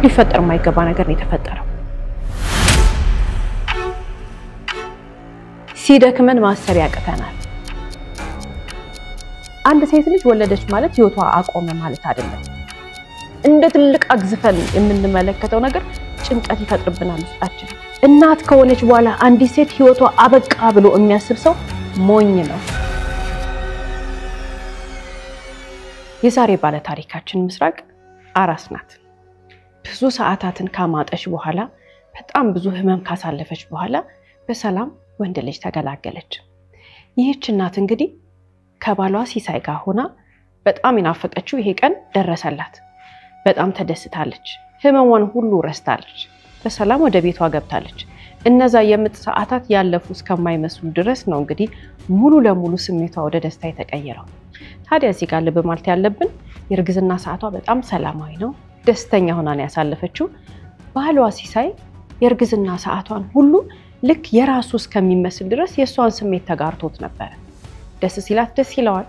ሊፈጠር የማይገባ ነገር ነው የተፈጠረው። ሲደክመን ማሰብ ያቅተናል። አንድ ሴት ልጅ ወለደች ማለት ህይወቷ አቆመ ማለት አይደለም። እንደ ትልቅ አግዝፈን የምንመለከተው ነገር ጭንቀት ይፈጥርብናል ውስጣችን። እናት ከሆነች በኋላ አንዲት ሴት ህይወቷ አበቃ ብሎ የሚያስብ ሰው ሞኝ ነው። የዛሬ ባለ ታሪካችን ምስራቅ አራስ ናት። ብዙ ሰዓታትን ካማጠች በኋላ በጣም ብዙ ህመም ካሳለፈች በኋላ በሰላም ወንድ ልጅ ተገላገለች። ይህች እናት እንግዲህ ከባሏ ሲሳይ ጋር ሆና በጣም ይናፈቀችው ይሄ ቀን ደረሰላት። በጣም ተደስታለች። ህመሟን ሁሉ ረስታለች። በሰላም ወደ ቤቷ ገብታለች። እነዛ የምጥ ሰዓታት ያለፉ እስከማይመስሉ ድረስ ነው እንግዲህ ሙሉ ለሙሉ ስሜቷ ወደ ደስታ የተቀየረው። ታዲያ እዚህ ጋር ልብ ማለት ያለብን የርግዝና ሰዓቷ በጣም ሰላማዊ ነው። ደስተኛ ሆና ነው ያሳለፈችው። ባሏ ሲሳይ የርግዝና ሰዓቷን ሁሉ ልክ የራሱ እስከሚመስል ድረስ የሷን ስሜት ተጋርቶት ነበር። ደስ ሲላት ደስ ይለዋል፣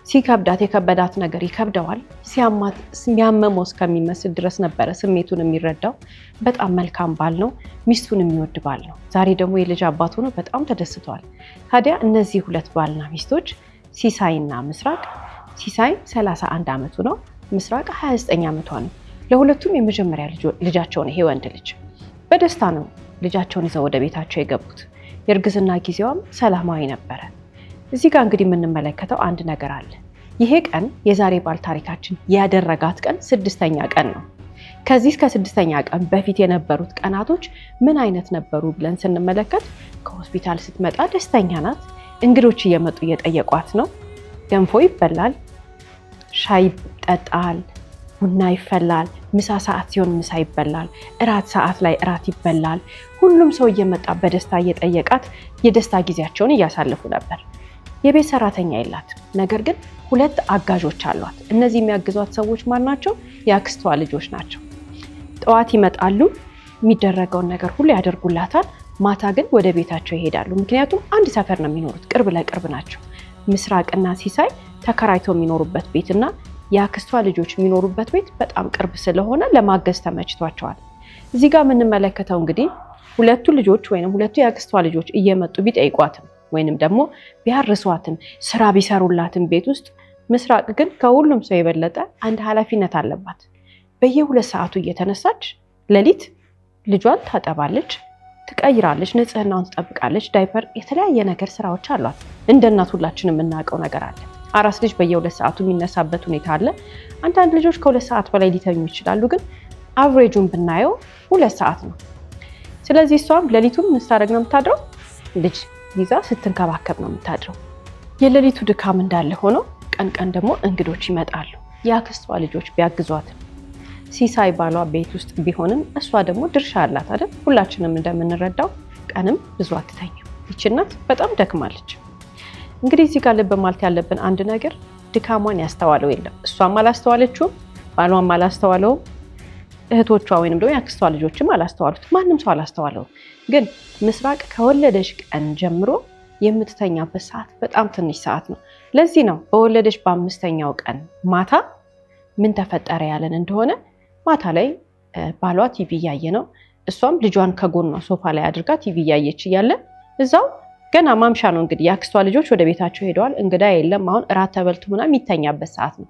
ሲከብዳት የከበዳት ነገር ይከብደዋል፣ ሲያማት የሚያመመው እስከሚመስል ድረስ ነበር ስሜቱን የሚረዳው። በጣም መልካም ባል ነው፣ ሚስቱን የሚወድ ባል ነው። ዛሬ ደግሞ የልጅ አባት ሆኖ በጣም ተደስቷል። ታዲያ እነዚህ ሁለት ባልና ሚስቶች ሲሳይና ምስራቅ፣ ሲሳይ 31 ዓመቱ ነው፣ ምስራቅ 29 ዓመቷ ነው። ለሁለቱም የመጀመሪያ ልጃቸው ነው ይሄ ወንድ ልጅ። በደስታ ነው ልጃቸውን ይዘው ወደ ቤታቸው የገቡት። የርግዝና ጊዜዋም ሰላማዊ ነበረ። እዚህ ጋር እንግዲህ የምንመለከተው አንድ ነገር አለ። ይሄ ቀን የዛሬ ባል ታሪካችን ያደረጋት ቀን 6ኛ ቀን ነው። ከዚህ እስከ 6ኛ ቀን በፊት የነበሩት ቀናቶች ምን አይነት ነበሩ ብለን ስንመለከት ከሆስፒታል ስትመጣ ደስተኛ ናት። እንግዶች እየመጡ እየጠየቋት ነው። ገንፎ ይበላል፣ ሻይ ይጠጣል፣ ቡና ይፈላል፣ ምሳ ሰዓት ሲሆን ምሳ ይበላል፣ እራት ሰዓት ላይ እራት ይበላል። ሁሉም ሰው እየመጣ በደስታ እየጠየቃት የደስታ ጊዜያቸውን እያሳለፉ ነበር። የቤት ሰራተኛ የላት፣ ነገር ግን 2 አጋዦች አሏት። እነዚህ የሚያግዟት ሰዎች ማን ናቸው? የአክስቷ ልጆች ናቸው። ጠዋት ይመጣሉ፣ የሚደረገውን ነገር ሁሉ ያደርጉላታል። ማታ ግን ወደ ቤታቸው ይሄዳሉ። ምክንያቱም አንድ ሰፈር ነው የሚኖሩት፣ ቅርብ ለቅርብ ናቸው። ምስራቅና ሲሳይ ተከራይተው የሚኖሩበት ቤትና የአክስቷ ልጆች የሚኖሩበት ቤት በጣም ቅርብ ስለሆነ ለማገዝ ተመችቷቸዋል። እዚህ ጋር የምንመለከተው እንግዲህ 2ቱ ልጆች ወይንም 2ቱ የአክስቷ ልጆች እየመጡ ቢጠይቋትም ወይንም ደግሞ ቢያርሷትም ስራ ቢሰሩላትም ቤት ውስጥ፣ ምስራቅ ግን ከሁሉም ሰው የበለጠ አንድ ኃላፊነት አለባት። በየ2 ሰዓቱ እየተነሳች ሌሊት ልጇን ታጠባለች፣ ትቀይራለች፣ ንጽህናውን ትጠብቃለች፣ ዳይፐር፣ የተለያየ ነገር ስራዎች አሏት። እንደ እናት ሁላችንም የምናውቀው ነገር አለ። አራስ ልጅ በየ2 ሰዓቱ የሚነሳበት ሁኔታ አለ። አንዳንድ ልጆች ከ2 ሰዓት በላይ ሊተኙ ይችላሉ፣ ግን አቨሬጁን ብናየው 2 ሰዓት ነው። ስለዚህ እሷም ሌሊቱን ስታደርግ ነው የምታድረው፣ ልጅ ይዛ ስትንከባከብ ነው የምታድረው። የሌሊቱ ድካም እንዳለ ሆኖ ቀን ቀን ደግሞ እንግዶች ይመጣሉ። የአክስቷ ልጆች ቢያግዟትም ሲሳይ ባሏ ቤት ውስጥ ቢሆንም እሷ ደግሞ ድርሻ አላት አይደል? ሁላችንም እንደምንረዳው ቀንም ብዙ አትተኛም። ይህች እናት በጣም ደክማለች። እንግዲህ እዚህ ጋር ልብ ማለት ያለብን አንድ ነገር፣ ድካሟን ያስተዋለው የለም። እሷም አላስተዋለችውም፣ ባሏም አላስተዋለውም፣ እህቶቿ ወይንም ደግሞ የአክስቷ ልጆችም አላስተዋሉት። ማንም ሰው አላስተዋለውም። ግን ምስራቅ ከወለደች ቀን ጀምሮ የምትተኛበት ሰዓት በጣም ትንሽ ሰዓት ነው። ለዚህ ነው በወለደች በ5ኛው ቀን ማታ ምን ተፈጠረ ያለን እንደሆነ ማታ ላይ ባሏ ቲቪ እያየ ነው። እሷም ልጇን ከጎኗ ሶፋ ላይ አድርጋ ቲቪ እያየች እያለ እዛው ገና ማምሻ ነው እንግዲህ የአክስቷ ልጆች ወደ ቤታቸው ሄደዋል። እንግዳ የለም። አሁን እራት ተበልቶ ምናምን የሚተኛበት ሰዓት ነው።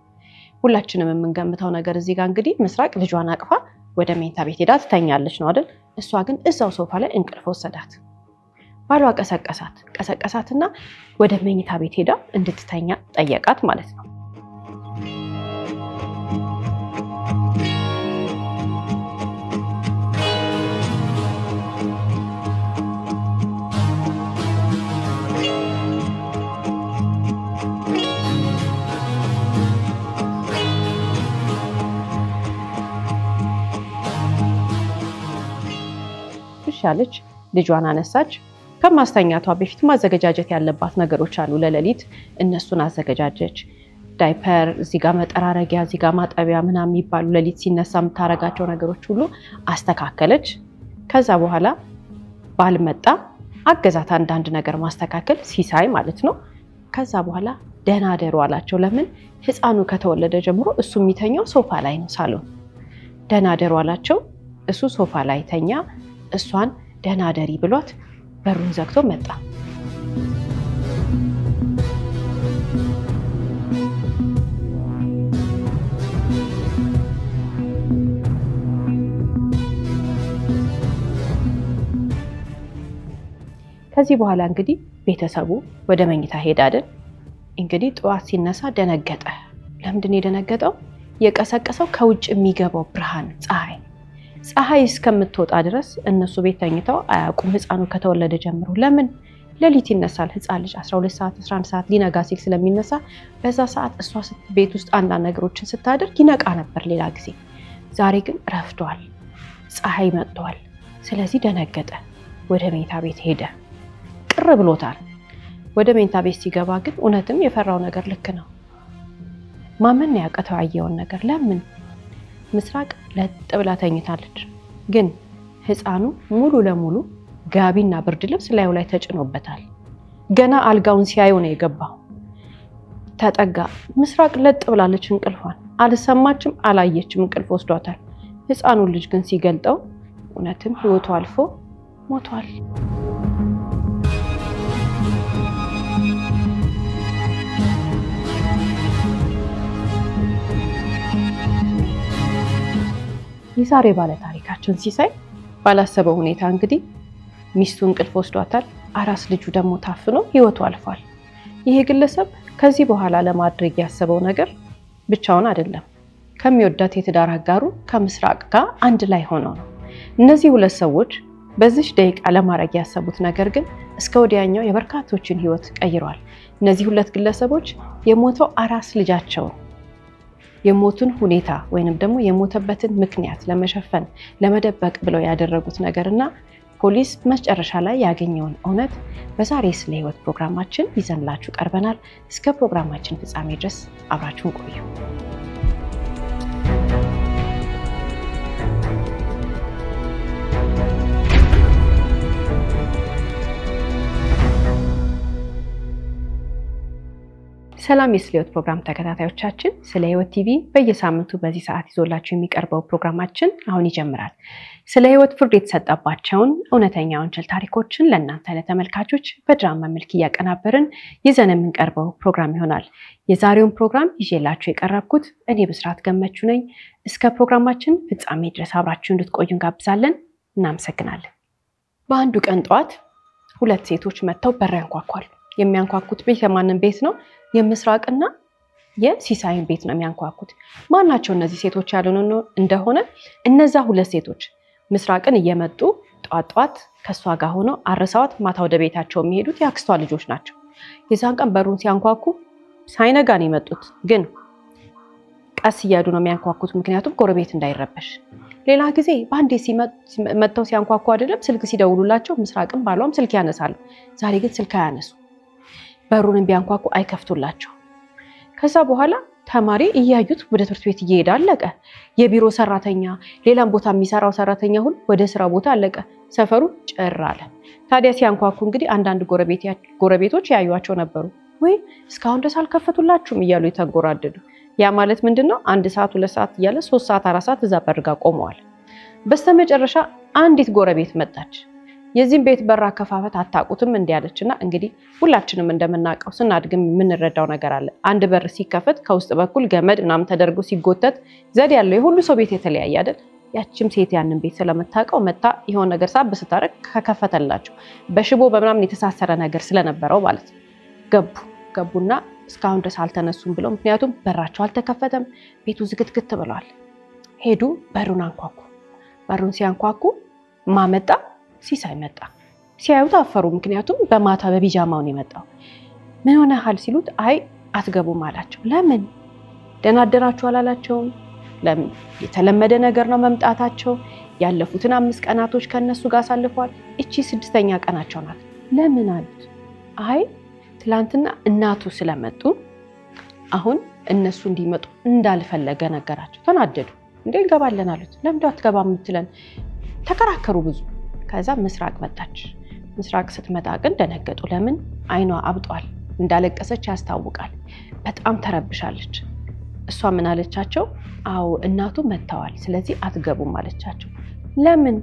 ሁላችንም የምንገምተው ነገር እዚህ ጋር እንግዲህ ምስራቅ ልጇን አቅፋ ወደ መኝታ ቤት ሄዳ ትተኛለች ነው አይደል? እሷ ግን እዛው ሶፋ ላይ እንቅልፍ ወሰዳት። ባሏ ቀሰቀሳትና ወደ መኝታ ቤት ሄዳ እንድትተኛ ጠየቃት ማለት ነው። ያለች ልጇን አነሳች። ከማስተኛቷ በፊት ማዘገጃጀት ያለባት ነገሮች አሉ ለሌሊት፣ እነሱን አዘገጃጀች። ዳይፐር፣ እዚህ ጋር መጠራረጊያ፣ እዚህ ጋር ማጠቢያ ምናምን የሚባሉ ሌሊት ሲነሳ የምታረጋቸው ነገሮች ሁሉ አስተካከለች። ከዛ በኋላ ባል መጣ፣ አገዛት አንዳንድ ነገር ማስተካከል፣ ሲሳይ ማለት ነው። ከዛ በኋላ ደህና ደሩ አላቸው። ለምን? ህፃኑ ከተወለደ ጀምሮ እሱ የሚተኛው ሶፋ ላይ ነው፣ ሳሎን። ደህና ደሩ አላቸው። እሱ ሶፋ ላይ ተኛ። እሷን ደህና ደሪ ብሏት በሩን ዘግቶ መጣ። ከዚህ በኋላ እንግዲህ ቤተሰቡ ወደ መኝታ ሄደ አይደል? እንግዲህ ጠዋት ሲነሳ ደነገጠ። ለምንድን የደነገጠው? የቀሰቀሰው ከውጭ የሚገባው ብርሃን ፀሐይ እስከምትወጣ ድረስ እነሱ ቤት ተኝተው አያውቁም። ህፃኑ ከተወለደ ጀምሮ ለምን ሌሊት ይነሳል ህፃን ልጅ 12 ሰዓት 11 ሰዓት ሊነጋ ሲል ስለሚነሳ በዛ ሰዓት እሷ ቤት ውስጥ አንዳንድ ነገሮችን ስታደርግ ይነቃ ነበር ሌላ ጊዜ። ዛሬ ግን ረፍዷል፣ ፀሐይ መጥቷል። ስለዚህ ደነገጠ። ወደ መኝታ ቤት ሄደ። ቅር ብሎታል። ወደ መኝታ ቤት ሲገባ ግን እውነትም የፈራው ነገር ልክ ነው። ማመን ያቀተው ያየውን ነገር። ለምን ምስራቅ ለጥ ብላ ተኝታለች፣ ግን ህፃኑ ሙሉ ለሙሉ ጋቢና ብርድ ልብስ ላዩ ላይ ተጭኖበታል። ገና አልጋውን ሲያየው ነው የገባው። ተጠጋ። ምስራቅ ለጥ ብላለች እንቅልፏን አልሰማችም፣ አላየችም፣ እንቅልፍ ወስዷታል። ህፃኑ ልጅ ግን ሲገልጠው እውነትም ህይወቱ አልፎ ሞቷል። የዛሬ ባለ ታሪካችን ሲሳይ ባላሰበው ሁኔታ እንግዲህ ሚስቱ እንቅልፍ ወስዷታል። አራስ ልጁ ደግሞ ታፍኖ ህይወቱ አልፏል። ይሄ ግለሰብ ከዚህ በኋላ ለማድረግ ያሰበው ነገር ብቻውን አይደለም። ከሚወዳት የትዳር አጋሩ ከምስራቅ ጋር አንድ ላይ ሆነው ነው። እነዚህ ሁለት ሰዎች በዚህ ደቂቃ ለማድረግ ያሰቡት ነገር ግን እስከ ወዲያኛው የበርካቶችን ህይወት ቀይሯል። እነዚህ ሁለት ግለሰቦች የሞተው አራስ ልጃቸው የሞቱን ሁኔታ ወይንም ደግሞ የሞተበትን ምክንያት ለመሸፈን ለመደበቅ ብለው ያደረጉት ነገርና ፖሊስ መጨረሻ ላይ ያገኘውን እውነት በዛሬ ስለ ህይወት ፕሮግራማችን ይዘንላችሁ ቀርበናል። እስከ ፕሮግራማችን ፍጻሜ ድረስ አብራችሁን ቆዩ። ሰላም የስለ ህይወት ፕሮግራም ተከታታዮቻችን፣ ስለ ህይወት ቲቪ በየሳምንቱ በዚህ ሰዓት ይዞላችሁ የሚቀርበው ፕሮግራማችን አሁን ይጀምራል። ስለ ህይወት ፍርድ የተሰጠባቸውን እውነተኛ ወንጀል ታሪኮችን ለእናንተ ለተመልካቾች በድራማ መልክ እያቀናበርን ይዘን የምንቀርበው ፕሮግራም ይሆናል። የዛሬውን ፕሮግራም ይዤላችሁ የቀረብኩት እኔ ብስራት ገመቹ ነኝ። እስከ ፕሮግራማችን ፍጻሜ ድረስ አብራችሁ እንድትቆዩ እንጋብዛለን። እናመሰግናለን። በአንዱ ቀን ጠዋት ሁለት ሴቶች መጥተው በር ያንኳኳሉ። የሚያንኳኩት ቤት የማንን ቤት ነው? የምስራቅና የሲሳይን ቤት ነው የሚያንኳኩት። ማናቸው እነዚህ ሴቶች ያሉን እንደሆነ እነዛ ሁለት ሴቶች ምስራቅን እየመጡ ጧት ከሷ ጋር ሆነው አረሳዋት ማታ ወደ ቤታቸው የሚሄዱት ያክስቷ ልጆች ናቸው። የዛን ቀን በሩን ሲያንኳኩ ሳይነጋ ነው የመጡት፣ ግን ቀስ እያሉ ነው የሚያንኳኩት፣ ምክንያቱም ጎረቤት እንዳይረበሽ። ሌላ ጊዜ ባንዴ መጥተው ሲያንኳኩ አይደለም ስልክ ሲደውሉላቸው ምስራቅም ባሏም ስልክ ያነሳሉ። ዛሬ ግን ስልክ አያነሱ። በሩን ቢያንኳኩ አይከፍቱላቸው። ከዛ በኋላ ተማሪ እያዩት ወደ ትምህርት ቤት እየሄደ አለቀ። የቢሮ ሰራተኛ ሌላም ቦታ የሚሰራው ሰራተኛ ሁሉ ወደ ስራ ቦታ አለቀ። ሰፈሩ ጭር አለ። ታዲያ ሲያንኳኩ እንግዲህ አንዳንድ ጎረቤቶች ያዩዋቸው ነበሩ። ወይ እስካሁን ድረስ አልከፈቱላችሁም እያሉ የተንጎራደዱ። ያ ማለት ምንድነው? 1 ሰዓት 2 ሰዓት እያለ 3 ሰዓት 4 ሰዓት እዛ በርጋ ቆመዋል። በስተመጨረሻ አንዲት ጎረቤት መጣች። የዚህን ቤት በር አከፋፈት አታውቁትም እንዲያለችና እንግዲህ ሁላችንም እንደምናውቀው ስናድግም የምንረዳው ነገር አለ። አንድ በር ሲከፈት ከውስጥ በኩል ገመድ ምናምን ተደርጎ ሲጎተት ዘዴ ያለው የሁሉ ሰው ቤት የተለያየ አይደል? ያቺም ሴት ያንን ቤት ስለምታውቀው መታ ይሆን ነገር ሳብ ስታረግ ከከፈተላቸው በሽቦ በምናምን የተሳሰረ ነገር ስለነበረው ማለት ገቡና እስካሁን ድረስ አልተነሱም ብለው፣ ምክንያቱም በራቸው አልተከፈተም፣ ቤቱ ዝግትግት ብሏል። ሄዱ፣ በሩን አንኳኩ። በሩን ሲያንኳኩ ማመጣ ሲሳይ መጣ። ሲያዩት አፈሩ፣ ምክንያቱም በማታ በቢጃማው ነው የመጣው። ምን ሆነሃል ሲሉት አይ አትገቡም አላቸው። ለምን? ደህና አደራችሁ አላላቸውም። ለምን? የተለመደ ነገር ነው መምጣታቸው። ያለፉትን 5 ቀናቶች ከነሱ ጋር አሳልፈዋል። እቺ 6ኛ ቀናቸው ናት። ለምን አሉት። አይ ትላንትና እናቱ ስለመጡ አሁን እነሱ እንዲመጡ እንዳልፈለገ ነገራቸው። ተናደዱ። እንዴ እንገባለን አሉት። ለምን አትገባም የምትለን? ተከራከሩ ብዙ። ከዛ ምስራቅ መጣች። ምስራቅ ስትመጣ ግን ደነገጡ። ለምን? አይኗ አብጧል፣ እንዳለቀሰች ያስታውቃል። በጣም ተረብሻለች። እሷ ምን አለቻቸው? አዎ እናቱ መተዋል ስለዚህ አትገቡም አለቻቸው። ለምን?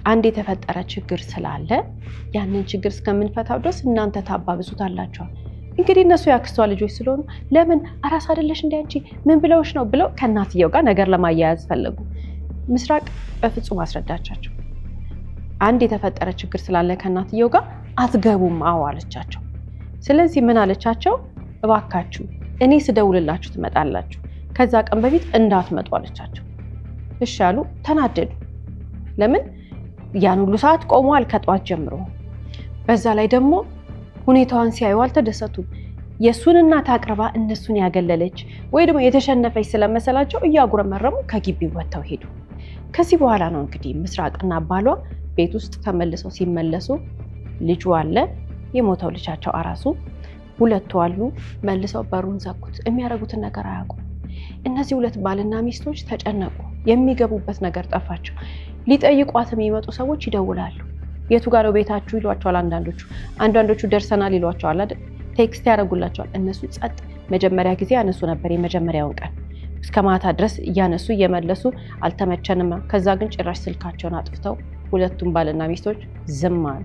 አንድ የተፈጠረ ችግር ስላለ ያንን ችግር እስከምንፈታው ድረስ እናንተ ታባብሱታላችሁ። እንግዲህ እነሱ ያክስቷ ልጆች ስለሆኑ ለምን አራስ አይደለሽ እንዴ አንቺ ምን ብለውሽ ነው ብለው ከእናትየው ጋር ነገር ለማያያዝ ፈለጉ። ምስራቅ በፍጹም አስረዳቻቸው። አንድ የተፈጠረ ችግር ስላለ ከእናትየው ጋር አትገቡም አዎ አለቻቸው። ስለዚህ ምን አለቻቸው? እባካችሁ እኔ ስደውልላችሁ ትመጣላችሁ ከዛ ቀን በፊት እንዳትመጡ አለቻቸው። እሺ አሉ። ተናደዱ። ለምን? ያን ሁሉ ሰዓት ቆመዋል ከጧት ጀምሮ። በዛ ላይ ደግሞ ሁኔታዋን ሲያዩ አልተደሰቱም። የሱን እናት አቅርባ እነሱን ያገለለች ወይ ደግሞ የተሸነፈች ስለመሰላቸው እያጉረመረሙ ከግቢው ወጥተው ሄዱ። ከዚህ በኋላ ነው እንግዲህ ምስራቅና ባሏ ቤት ውስጥ ተመልሰው ሲመለሱ ልጁ አለ የሞተው ልጃቸው አራሱ ሁለቱ አሉ። መልሰው በሩን ዘጉት። የሚያረጉትን ነገር አያውቁም። እነዚህ ሁለት ባልና ሚስቶች ተጨነቁ። የሚገቡበት ነገር ጠፋቸው። ሊጠይቋት የሚመጡ ሰዎች ይደውላሉ። የቱ ጋር ነው ቤታችሁ ይሏቸዋል። አንዳንዶቹ ደርሰናል ይሏቸዋል አይደል? ቴክስት ያደርጉላቸዋል። እነሱ ጸጥ። መጀመሪያ ጊዜ ያነሱ ነበር የመጀመሪያውን ቀን እስከ ማታ ድረስ እያነሱ እየመለሱ አልተመቸንም። ከዛ ግን ጭራሽ ስልካቸውን አጥፍተው ሁለቱም ባልና ሚስቶች ዝም አሉ።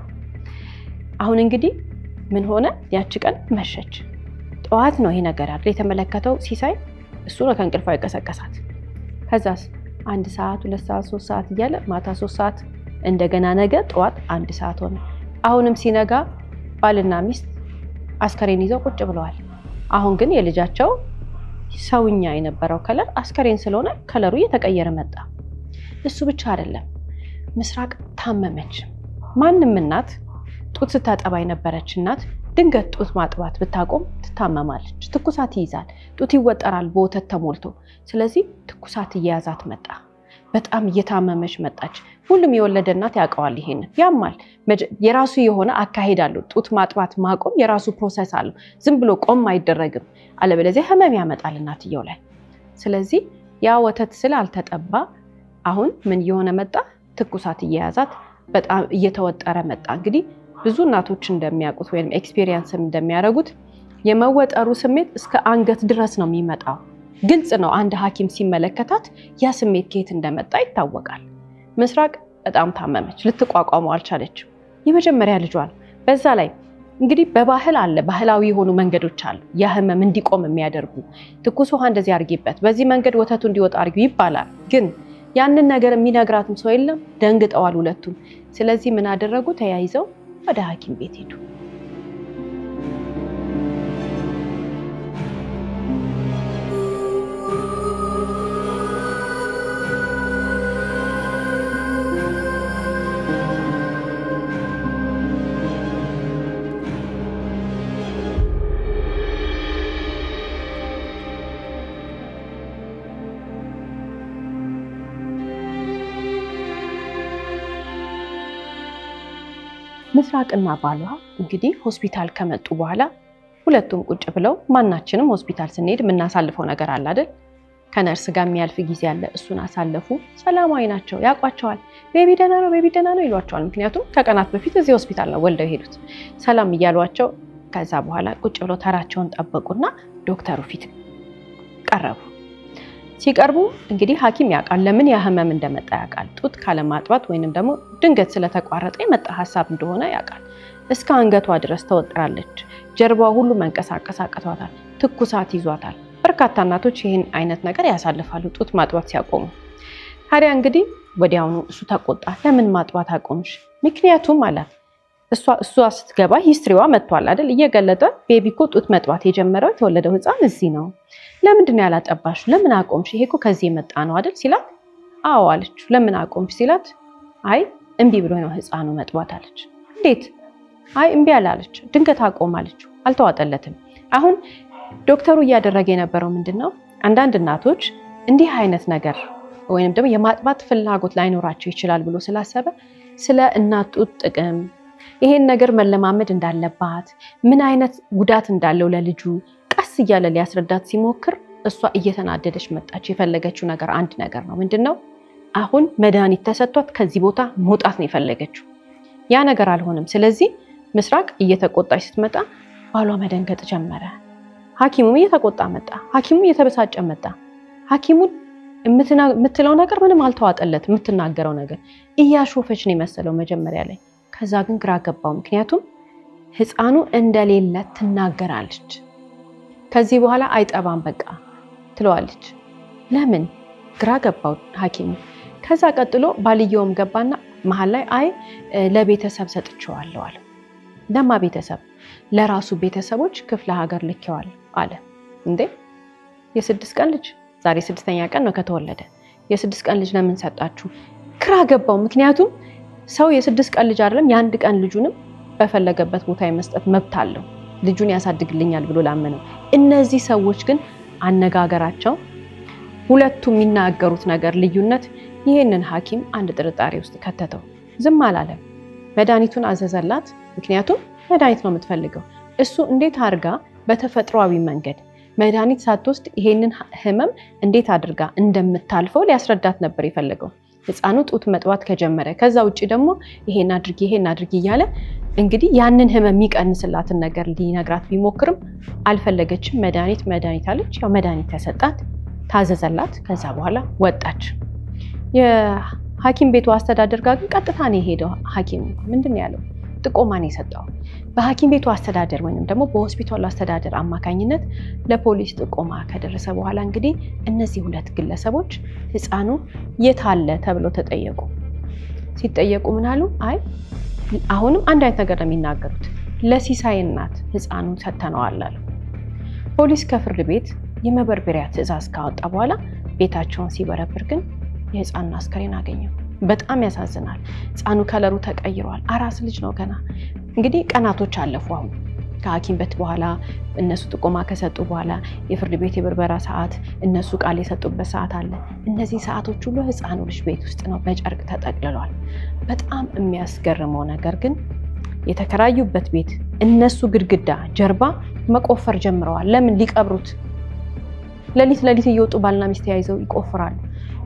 አሁን እንግዲህ ምን ሆነ? ያቺ ቀን መሸች። ጠዋት ነው ይሄ ነገር አይደል የተመለከተው ሲሳይ። እሱ ነው ከእንቅልፏ የቀሰቀሳት። ከዛስ 1 ሰዓት 2 ሰዓት 3 ሰዓት እያለ ማታ 3 ሰዓት እንደገና ነገ ጠዋት 1 ሰዓት ሆነ። አሁንም ሲነጋ ባልና ሚስት አስከሬን ይዘው ቁጭ ብለዋል። አሁን ግን የልጃቸው ሰውኛ የነበረው ከለር አስከሬን ስለሆነ ከለሩ እየተቀየረ መጣ። እሱ ብቻ አይደለም፣ ምስራቅ ታመመች። ማንም እናት ጡት ስታጠባ የነበረች እናት ድንገት ጡት ማጥባት ብታቆም ትታመማለች። ትኩሳት ይይዛል። ጡት ይወጠራል በወተት ተሞልቶ። ስለዚህ ትኩሳት እየያዛት መጣ። በጣም እየታመመች መጣች። ሁሉም የወለደ እናት ያውቀዋል ይሄን። ያማል። የራሱ የሆነ አካሄድ አለው። ጡት ማጥባት ማቆም የራሱ ፕሮሰስ አለው። ዝም ብሎ ቆም አይደረግም። አለበለዚያ ህመም ያመጣል እናትየው ላይ። ስለዚህ ያ ወተት ስላልተጠባ አሁን ምን የሆነ መጣ? ትኩሳት እየያዛት በጣም እየተወጠረ መጣ። እንግዲህ ብዙ እናቶች እንደሚያውቁት ወይም ኤክስፒሪየንስም እንደሚያደርጉት የመወጠሩ ስሜት እስከ አንገት ድረስ ነው የሚመጣው። ግልጽ ነው። አንድ ሐኪም ሲመለከታት ያ ስሜት ከየት እንደመጣ ይታወቃል። ምስራቅ በጣም ታመመች። ልትቋቋመው አልቻለችም። የመጀመሪያ ልጇን በዛ ላይ እንግዲህ በባህል አለ፣ ባህላዊ የሆኑ መንገዶች አሉ የህመም እንዲቆም የሚያደርጉ። ትኩስ ውሃ እንደዚህ አድርጊበት፣ በዚህ መንገድ ወተቱ እንዲወጣ አድርጊው ይባላል። ግን ያንን ነገር የሚነግራትም ሰው የለም። ደንግጠዋል ሁለቱም። ስለዚህ ምን አደረጉ? ተያይዘው ወደ ሐኪም ቤት ሄዱ። ምስራቅና ባሏ እንግዲህ ሆስፒታል ከመጡ በኋላ ሁለቱም ቁጭ ብለው ማናችንም ሆስፒታል ስንሄድ የምናሳልፈው ነገር አለ አይደል? ከነርስ ጋር የሚያልፍ ጊዜ አለ። እሱን አሳለፉ። ሰላማዊ ናቸው፣ ያቋቸዋል። ቤቢ ደህና ነው ይሏቸዋል። ምክንያቱም ከቀናት በፊት እዚህ ሆስፒታል ነው ወልደው ሄዱት። ሰላም እያሏቸው ከዛ በኋላ ቁጭ ብለው ተራቸውን ጠበቁና ዶክተሩ ፊት ቀረቡ። ሲቀርቡ እንግዲህ ሐኪም ያውቃል ለምን ያህመም እንደመጣ ያውቃል። ጡት ካለማጥባት ወይንም ደግሞ ድንገት ስለተቋረጠ የመጣ ሐሳብ እንደሆነ ያውቃል። እስከ አንገቷ ድረስ ተወጥራለች። ጀርባዋ ሁሉ መንቀሳቀስ አቅቷታል። ትኩሳት ይዟታል። በርካታ እናቶች ይህን አይነት ነገር ያሳልፋሉ ጡት ማጥባት ሲያቆሙ። ታዲያ እንግዲህ ወዲያውኑ እሱ ተቆጣ። ለምን ማጥባት አቆምሽ? ምክንያቱም አላት። እሷ ስትገባ ሂስትሪዋ መጥቷል አይደል? እየገለጠ ቤቢ እኮ ጡት መጥባት የጀመረው የተወለደው ህፃን እዚህ ነው። ለምንድን ነው ያላጠባሽ? ለምን አቆምሽ? ይሄ እኮ ከዚህ የመጣ ነው አይደል ሲላት፣ አዎ አለች። ለምን አቆምሽ ሲላት፣ አይ እምቢ ብሎ ነው ህፃኑ መጥባት አለች። እንዴት? አይ እምቢ አላለች። ድንገት አቆም አለች። አልተዋጠለትም። አሁን ዶክተሩ እያደረገ የነበረው ምንድነው? አንዳንድ እናቶች እንዲህ አይነት ነገር ወይንም ደግሞ የማጥባት ፍላጎት ላይኖራቸው ይችላል ብሎ ስላሰበ ስለ እናት ጡት ጥቅም ይሄን ነገር መለማመድ እንዳለባት ምን አይነት ጉዳት እንዳለው ለልጁ ቀስ እያለ ሊያስረዳት ሲሞክር እሷ እየተናደደች መጣች። የፈለገችው ነገር አንድ ነገር ነው። ምንድነው? አሁን መድኃኒት ተሰጥቷት ከዚህ ቦታ መውጣት ነው የፈለገችው። ያ ነገር አልሆነም። ስለዚህ ምስራቅ እየተቆጣች ስትመጣ ባሏ መደንገጥ ጀመረ። ሐኪሙም እየተቆጣ መጣ። ሐኪሙም እየተበሳጨ መጣ። ሐኪሙ የምትለው ነገር ምንም አልተዋጠለት። የምትናገረው ነገር እያሾፈች ነው የመሰለው መጀመሪያ ላይ። ከዛ ግን ግራ ገባው። ምክንያቱም ህፃኑ እንደሌለ ትናገራለች። ከዚህ በኋላ አይጠባም በቃ ትለዋለች። ለምን ግራ ገባው ሐኪሙ። ከዛ ቀጥሎ ባልየውም ገባና መሃል ላይ አይ ለቤተሰብ ሰጥቼዋለሁ አለ። ለማ ቤተሰብ? ለራሱ ቤተሰቦች ክፍለ ሀገር ልኬዋል አለ። እንዴ የ6 ቀን ልጅ ዛሬ 6ኛ ቀን ነው ከተወለደ። የ6 ቀን ልጅ ለምን ሰጣችሁ? ግራ ገባው። ምክንያቱም ሰው የ6 ቀን ልጅ አይደለም የ1 ቀን ልጁንም በፈለገበት ቦታ የመስጠት መብት አለው ልጁን ያሳድግልኛል ብሎ ላመነው። እነዚህ ሰዎች ግን አነጋገራቸው ሁለቱም የሚናገሩት ነገር ልዩነት ይሄንን ሐኪም አንድ ጥርጣሬ ውስጥ ከተተው። ዝም አላለም። መድኃኒቱን አዘዘላት። ምክንያቱም መድኃኒት ነው የምትፈልገው። እሱ እንዴት አድርጋ በተፈጥሯዊ መንገድ መድኃኒት ሳትወስድ ይሄንን ህመም እንዴት አድርጋ እንደምታልፈው ሊያስረዳት ነበር የፈለገው። ህፃኑ ጡት መጥባት ከጀመረ ከዛ ውጪ ደግሞ ይሄን አድርጊ እያለ እንግዲህ ያንን ህመም የሚቀንስላትን ነገር ሊነግራት ቢሞክርም አልፈለገችም። መድኃኒት አለች። ያው መድኃኒት ተሰጣት፣ ታዘዘላት። ከዛ በኋላ ወጣች። የሐኪም ቤቱ አስተዳደር ጋር ግን ቀጥታ ነው የሄደው። ሐኪም ምንድነው ያለው? ጥቆማን የሰጠው በሐኪም ቤቱ አስተዳደር ወይንም ደግሞ በሆስፒታሉ አስተዳደር አማካኝነት ለፖሊስ ጥቆማ ከደረሰ በኋላ እንግዲህ እነዚህ ሁለት ግለሰቦች ህፃኑ የት አለ ተብለው ተጠየቁ። ሲጠየቁ ምን አሉ? አይ አሁንም አንድ አይነት ነገር ነው የሚናገሩት። ለሲሳይ እናት ህፃኑን ሰጥተነዋል አሉ። ፖሊስ ከፍርድ ቤት የመበርበሪያ ትዕዛዝ ካወጣ በኋላ ቤታቸውን ሲበረብር ግን የህፃኑን አስከሬን አገኘው። በጣም ያሳዝናል። ህፃኑ ከለሩ ተቀይሯል። አራስ ልጅ ነው ገና። እንግዲህ ቀናቶች አለፉ። አሁን ከሐኪም ቤት በኋላ እነሱ ጥቆማ ከሰጡ በኋላ የፍርድ ቤት የብርበራ ሰዓት እነሱ ቃል የሰጡበት ሰዓት አለ። እነዚህ ሰዓቶች ሁሉ ህፃኑ ልጅ ቤት ውስጥ ነው በጨርቅ ተጠቅልሏል። በጣም የሚያስገርመው ነገር ግን የተከራዩበት ቤት እነሱ ግድግዳ ጀርባ መቆፈር ጀምረዋል። ለምን? ሊቀብሩት። ለሊት እየወጡ ባልና ሚስት ያይዘው ይቆፍራሉ።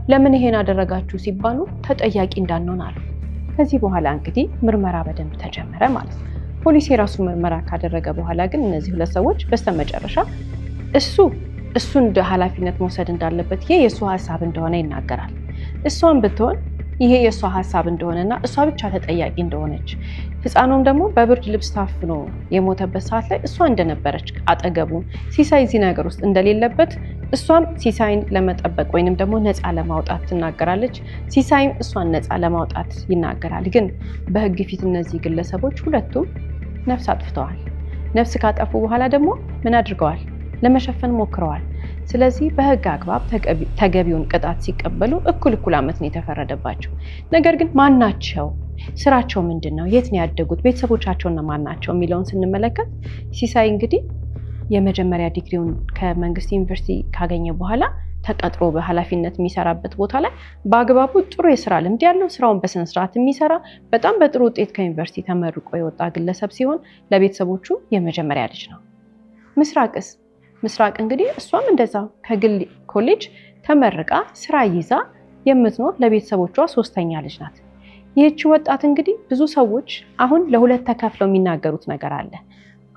ለምን ይሄን አደረጋችሁ ሲባሉ ተጠያቂ እንዳንሆን አሉ። ከዚህ በኋላ እንግዲህ ምርመራ በደንብ ተጀመረ ማለት ነው። ፖሊስ የራሱ ምርመራ ካደረገ በኋላ ግን እነዚህ ሁለት ሰዎች በስተመጨረሻ እሱን ኃላፊነት መውሰድ እንዳለበት ይሄ የሱ ሐሳብ እንደሆነ ይናገራል። እሷን ብትሆን ይሄ የሷ ሐሳብ እንደሆነና እሷ ብቻ ተጠያቂ እንደሆነች ህፃኑም ደግሞ በብርድ ልብስ ታፍኖ የሞተበት ሰዓት ላይ እሷ እንደነበረች አጠገቡ ሲሳይ እዚህ ነገር ውስጥ እንደሌለበት እሷም ሲሳይን ለመጠበቅ ወይንም ደግሞ ነፃ ለማውጣት ትናገራለች። ሲሳይም እሷን ነፃ ለማውጣት ይናገራል። ግን በህግ ፊት እነዚህ ግለሰቦች ሁለቱም ነፍስ አጥፍተዋል። ነፍስ ካጠፉ በኋላ ደግሞ ምን አድርገዋል? ለመሸፈን ሞክረዋል። ስለዚህ በህግ አግባብ ተገቢውን ቅጣት ሲቀበሉ እኩል ዓመት ነው የተፈረደባቸው። ነገር ግን ማን ናቸው? ስራቸው ምንድነው? የት ነው ያደጉት? ቤተሰቦቻቸውና ማን ናቸው የሚለውን ስንመለከት ሲሳይ እንግዲህ የመጀመሪያ ዲግሪውን ከመንግስት ዩኒቨርሲቲ ካገኘ በኋላ ተቀጥሮ በኃላፊነት የሚሰራበት ቦታ ላይ በአግባቡ ጥሩ የሥራ ልምድ ያለው ስራውን በስነ ስርዓት የሚሰራ በጣም በጥሩ ውጤት ከዩኒቨርሲቲ ተመርቆ የወጣ ግለሰብ ሲሆን ለቤተሰቦቹ የመጀመሪያ ልጅ ነው። ምስራቅ እንግዲህ እሷም እንደዛው ከግል ኮሌጅ ተመርቃ ስራ ይዛ የምትኖር ለቤተሰቦቿ 3ኛ ልጅ ናት። ይህች ወጣት እንግዲህ ብዙ ሰዎች አሁን ለሁለት ተከፍለው የሚናገሩት ነገር አለ።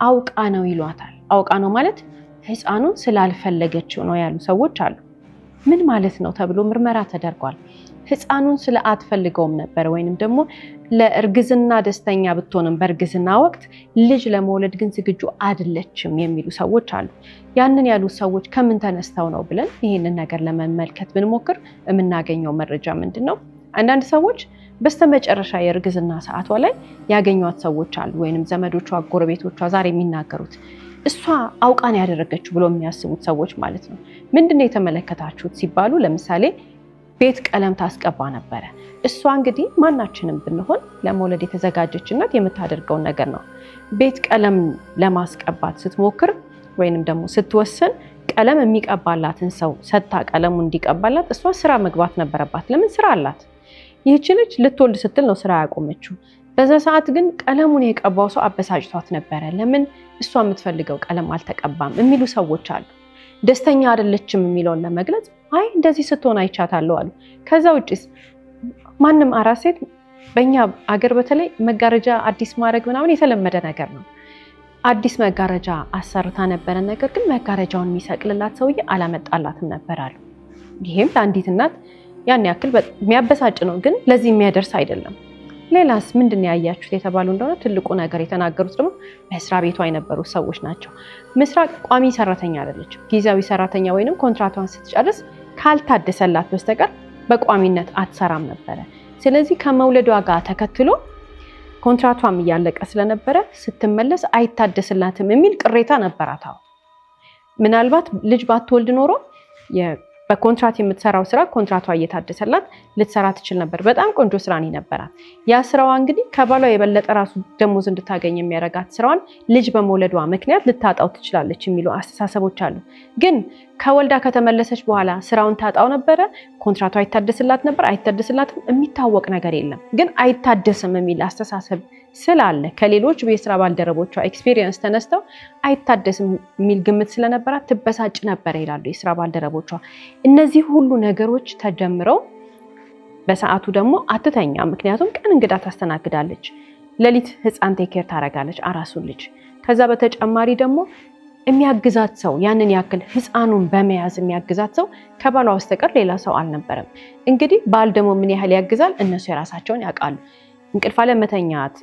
አውቃ ነው ይሏታል። አውቃ ነው ማለት ህፃኑን ስላልፈለገችው ነው ያሉ ሰዎች አሉ። ምን ማለት ነው ተብሎ ምርመራ ተደርጓል። ህፃኑን ስለአትፈልገውም ነበር ወይንም ደግሞ ለእርግዝና ደስተኛ ብትሆንም በእርግዝና ወቅት ልጅ ለመውለድ ግን ዝግጁ አይደለችም የሚሉ ሰዎች አሉ። ያንን ያሉ ሰዎች ከምን ተነስተው ነው ብለን ይሄንን ነገር ለመመልከት ብንሞክር የምናገኘው መረጃ ምንድነው? አንዳንድ ሰዎች በስተመጨረሻ የእርግዝና ሰዓቷ ላይ ያገኟት ሰዎች አሉ ወይንም ዘመዶቿ፣ ጎረቤቶቿ ዛሬ የሚናገሩት እሷ አውቃን ያደረገችው ብሎ የሚያስቡት ሰዎች ማለት ነው። ምንድነው የተመለከታችሁት ሲባሉ ለምሳሌ ቤት ቀለም ታስቀባ ነበር። እሷ እንግዲህ ማናችንም ብንሆን ለመውለድ የተዘጋጀችነት የምታደርገው ነገር ነው። ቤት ቀለም ለማስቀባት ስትሞክር ወይንም ደግሞ ስትወስን ቀለም የሚቀባላትን ሰው ሰጣ ቀለሙ እንዲቀባላት እሷ ስራ መግባት ነበረባት። ለምን? ስራ አላት። ይህች ልጅ ልትወልድ ስትል ነው ስራ ያቆመችው። በዛ ሰዓት ግን ቀለሙን የቀባው ሰው አበሳጭቷት ነበር። ለምን? እሷ የምትፈልገው ቀለም አልተቀባም የሚሉ ሰዎች አሉ። ደስተኛ አይደለችም የሚለውን ለመግለጽ አይ እንደዚህ ስትሆን አይቻታለሁ አሉ። ከዛ ውጪስ ማንም አራስ ሴት በእኛ አገር በተለይ መጋረጃ አዲስ ማድረግ ምናምን የተለመደ ነገር ነው። አዲስ መጋረጃ አሰርታ ነበር ነገር ግን መጋረጃውን የሚሰቅልላት ሰውዬ አላመጣላትም ነበር አሉ። ይሄም ለአንዲት እናት ያን ያክል የሚያበሳጭ ነው ግን ለዚህ የሚያደርስ አይደለም። ሌላስ ምንድነው ያያችሁት የተባሉ እንደሆነ ትልቁ ነገር የተናገሩት ደግሞ መስሪያ ቤቷ የነበሩ ሰዎች ናቸው። ምስራቅ ቋሚ ሰራተኛ አይደለች። ጊዜያዊ ሰራተኛ ወይንም ኮንትራቷን ስትጨርስ ካልታደሰላት በስተቀር በቋሚነት አትሰራም ነበር። ስለዚህ ከመውለዷ ጋር ተከትሎ ኮንትራቷም እያለቀ ስለነበረ ስትመለስ አይታደስላትም የሚል ቅሬታ ነበራታው። ምናልባት ልጅ ባትወልድ ኖሮ በኮንትራት የምትሰራው ስራ ኮንትራቷ እየታደሰላት ልትሰራ ትችል ነበር። በጣም ቆንጆ ስራ ነበራት። ያ ስራዋ እንግዲህ ከባሏ የበለጠ ራሱ ደሞዝ እንድታገኝ የሚያረጋት ስራዋን ልጅ በመውለዷ ምክንያት ልታጣው ትችላለች የሚሉ አስተሳሰቦች አሉ። ግን ከወልዳ ከተመለሰች በኋላ ስራውን ታጣው ነበር፣ ኮንትራቷ አይታደስላት ነበር። አይታደስላትም የሚታወቅ ነገር የለም። ግን አይታደስም የሚል አስተሳሰብ ስላለ ከሌሎች የስራ ባልደረቦቿ ኤክስፒሪየንስ ተነስተው አይታደስም የሚል ግምት ስለነበራት ትበሳጭ ነበር ይላሉ የስራ ባልደረቦቿ። እነዚህ ሁሉ ነገሮች ተጀምረው በሰዓቱ ደግሞ አትተኛ፣ ምክንያቱም ቀን እንግዳ ታስተናግዳለች፣ ሌሊት ህፃን ቴኬር ታረጋለች አራሱን ልጅ። ከዛ በተጨማሪ ደግሞ የሚያግዛት ሰው ያንን ያክል ህፃኑን በመያዝ የሚያግዛት ሰው ከባሏ በስተቀር ሌላ ሰው አልነበረም። እንግዲህ ባል ደግሞ ምን ያህል ያግዛል እነሱ የራሳቸውን ያውቃሉ። እንቅልፍ አለመተኛት፣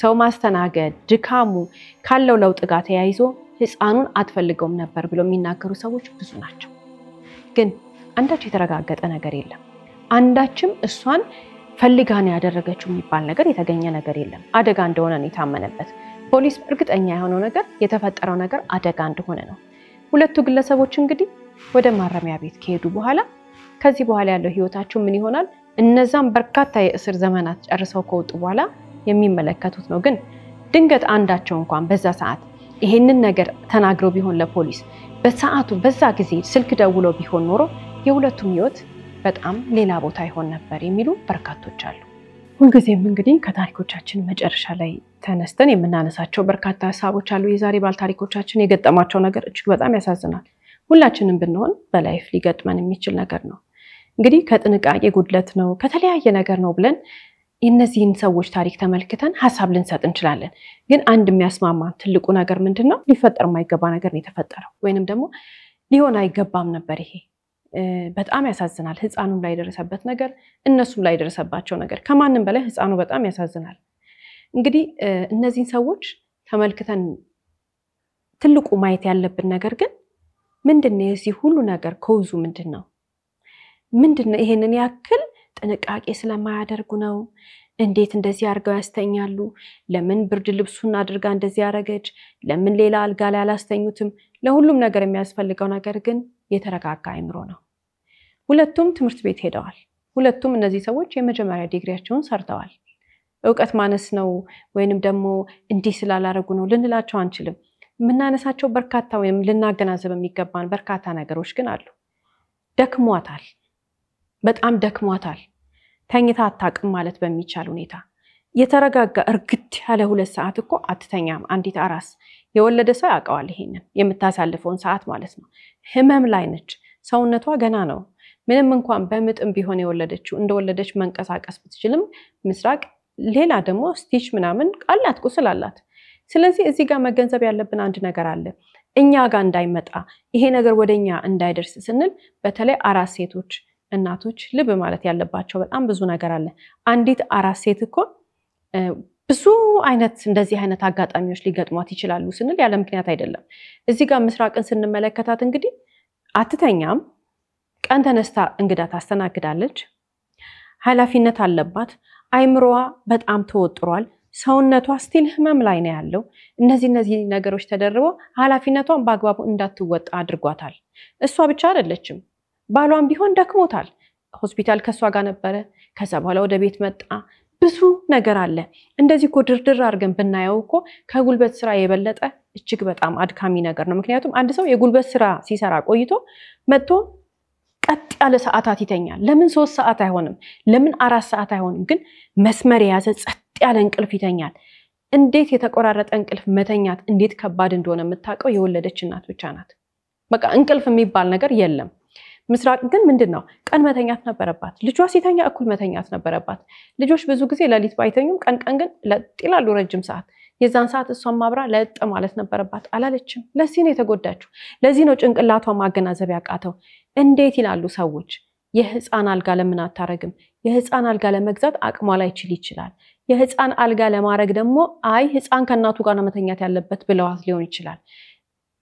ሰው ማስተናገድ፣ ድካሙ ካለው ለውጥ ጋር ተያይዞ ህፃኑን አትፈልገውም ነበር ብለው የሚናገሩ ሰዎች ብዙ ናቸው። ግን አንዳች የተረጋገጠ ነገር የለም። አንዳችም እሷን ፈልጋን ያደረገችው የሚባል ነገር የተገኘ ነገር የለም። አደጋ እንደሆነ ነው የታመነበት። ፖሊስ እርግጠኛ የሆነው ነገር የተፈጠረው ነገር አደጋ እንደሆነ ነው። ሁለቱ ግለሰቦች እንግዲህ ወደ ማረሚያ ቤት ከሄዱ በኋላ ከዚህ በኋላ ያለው ህይወታቸው ምን ይሆናል እነዛም በርካታ የእስር ዘመናት ጨርሰው ከወጡ በኋላ የሚመለከቱት ነው። ግን ድንገት አንዳቸው እንኳን በዛ ሰዓት ይሄንን ነገር ተናግረው ቢሆን ለፖሊስ በሰዓቱ በዛ ጊዜ ስልክ ደውለው ቢሆን ኖሮ የሁለቱም ህይወት በጣም ሌላ ቦታ ይሆን ነበር የሚሉ በርካቶች አሉ። ሁልጊዜም እንግዲህ ከታሪኮቻችን መጨረሻ ላይ ተነስተን የምናነሳቸው በርካታ ሀሳቦች አሉ። የዛሬ ባል ታሪኮቻችን የገጠማቸው ነገር እጅግ በጣም ያሳዝናል። ሁላችንም ብንሆን በላይፍ ሊገጥመን የሚችል ነገር ነው። እንግዲህ ከጥንቃቄ ጉድለት ነው ከተለያየ ነገር ነው ብለን እነዚህን ሰዎች ታሪክ ተመልክተን ሐሳብ ልንሰጥ እንችላለን። ግን አንድ የሚያስማማ ትልቁ ነገር ምንድነው? ሊፈጠር የማይገባ ነገር ነው የተፈጠረው ወይንም ደግሞ ሊሆን አይገባም ነበር ይሄ። በጣም ያሳዝናል። ህፃኑም ላይ ደረሰበት ነገር እነሱም ላይ ደረሰባቸው ነገር ከማንም በላይ ህፃኑ በጣም ያሳዝናል። እንግዲህ እነዚህን ሰዎች ተመልክተን ትልቁ ማየት ያለብን ነገር ግን ምንድነው የዚህ ሁሉ ነገር ኮዙ ምንድነው? ምንድነው ይሄንን ያክል ጥንቃቄ ስለማያደርጉ ነው? እንዴት እንደዚህ አርገው ያስተኛሉ? ለምን ብርድ ልብሱን አድርጋ እንደዚህ ያረገች? ለምን ሌላ አልጋ ላይ አላስተኙትም? ለሁሉም ነገር የሚያስፈልገው ነገር ግን የተረጋጋ አይምሮ ነው። ሁለቱም ትምህርት ቤት ሄደዋል። ሁለቱም እነዚህ ሰዎች የመጀመሪያ ዲግሪያቸውን ሰርተዋል። ዕውቀት ማነስ ነው ወይንም ደግሞ እንዲህ ስላላረጉ ነው ልንላቸው አንችልም። ምናነሳቸው በርካታ ወይም ልናገናዘብ የሚገባን በርካታ ነገሮች ግን አሉ። ደክሟታል፣ በጣም ደክሟታል። ተኝታ አታውቅም ማለት በሚቻል ሁኔታ የተረጋጋ እርግጥ ያለ 2 ሰዓት እኮ አትተኛም። አንዲት አራስ የወለደ ሰው ያውቀዋል ይሄንን የምታሳልፈውን ሰዓት ማለት ነው። ህመም ላይ ነች፣ ሰውነቷ ገና ነው። ምንም እንኳን በምጥም ቢሆን የወለደችው እንደወለደች መንቀሳቀስ ብትችልም ምስራቅ ሌላ ደግሞ ስቲች ምናምን ቃላት ቁስል አላት። ስለዚህ እዚህ ጋር መገንዘብ ያለብን አንድ ነገር አለ። እኛ ጋር እንዳይመጣ ይሄ ነገር ወደኛ እንዳይደርስ ስንል በተለይ አራስ ሴቶች እናቶች ልብ ማለት ያለባቸው በጣም ብዙ ነገር አለ። አንዲት አራስ ሴት እኮ ብዙ አይነት እንደዚህ አይነት አጋጣሚዎች ሊገጥሟት ይችላሉ ስንል ያለ ምክንያት አይደለም። እዚህ ጋር ምስራቅን ስንመለከታት እንግዲህ አትተኛም፣ ቀን ተነስታ እንግዳ ታስተናግዳለች፣ ኃላፊነት አለባት፣ አይምሮዋ በጣም ተወጥሯል፣ ሰውነቷ ስቲል ህመም ላይ ነው ያለው። እነዚህ ነገሮች ተደርበው ኃላፊነቷን በአግባቡ እንዳትወጣ አድርጓታል። እሷ ብቻ አይደለችም፣ ባሏን ቢሆን ደክሞታል። ሆስፒታል ከሷ ጋር ነበረ፣ ከዛ በኋላ ወደ ቤት መጣ። ብዙ ነገር አለ። እንደዚህ እኮ ድርድር አድርገን ብናየው እኮ ከጉልበት ስራ የበለጠ እጅግ በጣም አድካሚ ነገር ነው። ምክንያቱም አንድ ሰው የጉልበት ስራ ሲሰራ ቆይቶ መጥቶ ቀጥ ያለ ሰዓታት ይተኛል። ለምን 3 ሰዓት አይሆንም? ለምን 4 ሰዓት አይሆንም? ግን መስመር የያዘ ጸጥ ያለ እንቅልፍ ይተኛል። እንዴት የተቆራረጠ እንቅልፍ መተኛት እንዴት ከባድ እንደሆነ የምታውቀው የወለደች እናት ብቻ ናት። በቃ እንቅልፍ የሚባል ነገር የለም። ምስራቅ ግን ምንድነው? ቀን መተኛት ነበረባት። ልጇ ሲተኛ እኩል መተኛት ነበረባት። ልጆች ብዙ ጊዜ ሌሊት ባይተኙም ቀን ግን ለጥ ይላሉ ረጅም ሰዓት። የዛን ሰዓት እሷን ማብራ ለጥ ማለት ነበረባት አላለችም። ለዚህ ነው የተጎዳችው። ለዚህ ነው ጭንቅላቷ ማገናዘብ ያቃተው። እንዴት ይላሉ ሰዎች የህፃን አልጋ ለምን አታረግም? የህፃን አልጋ ለመግዛት አቅሟ ላይ ይችላል። የህፃን አልጋ ለማረግ ደግሞ አይ ህፃን ከእናቱ ጋር ነው መተኛት ያለበት ብለዋት ሊሆን ይችላል።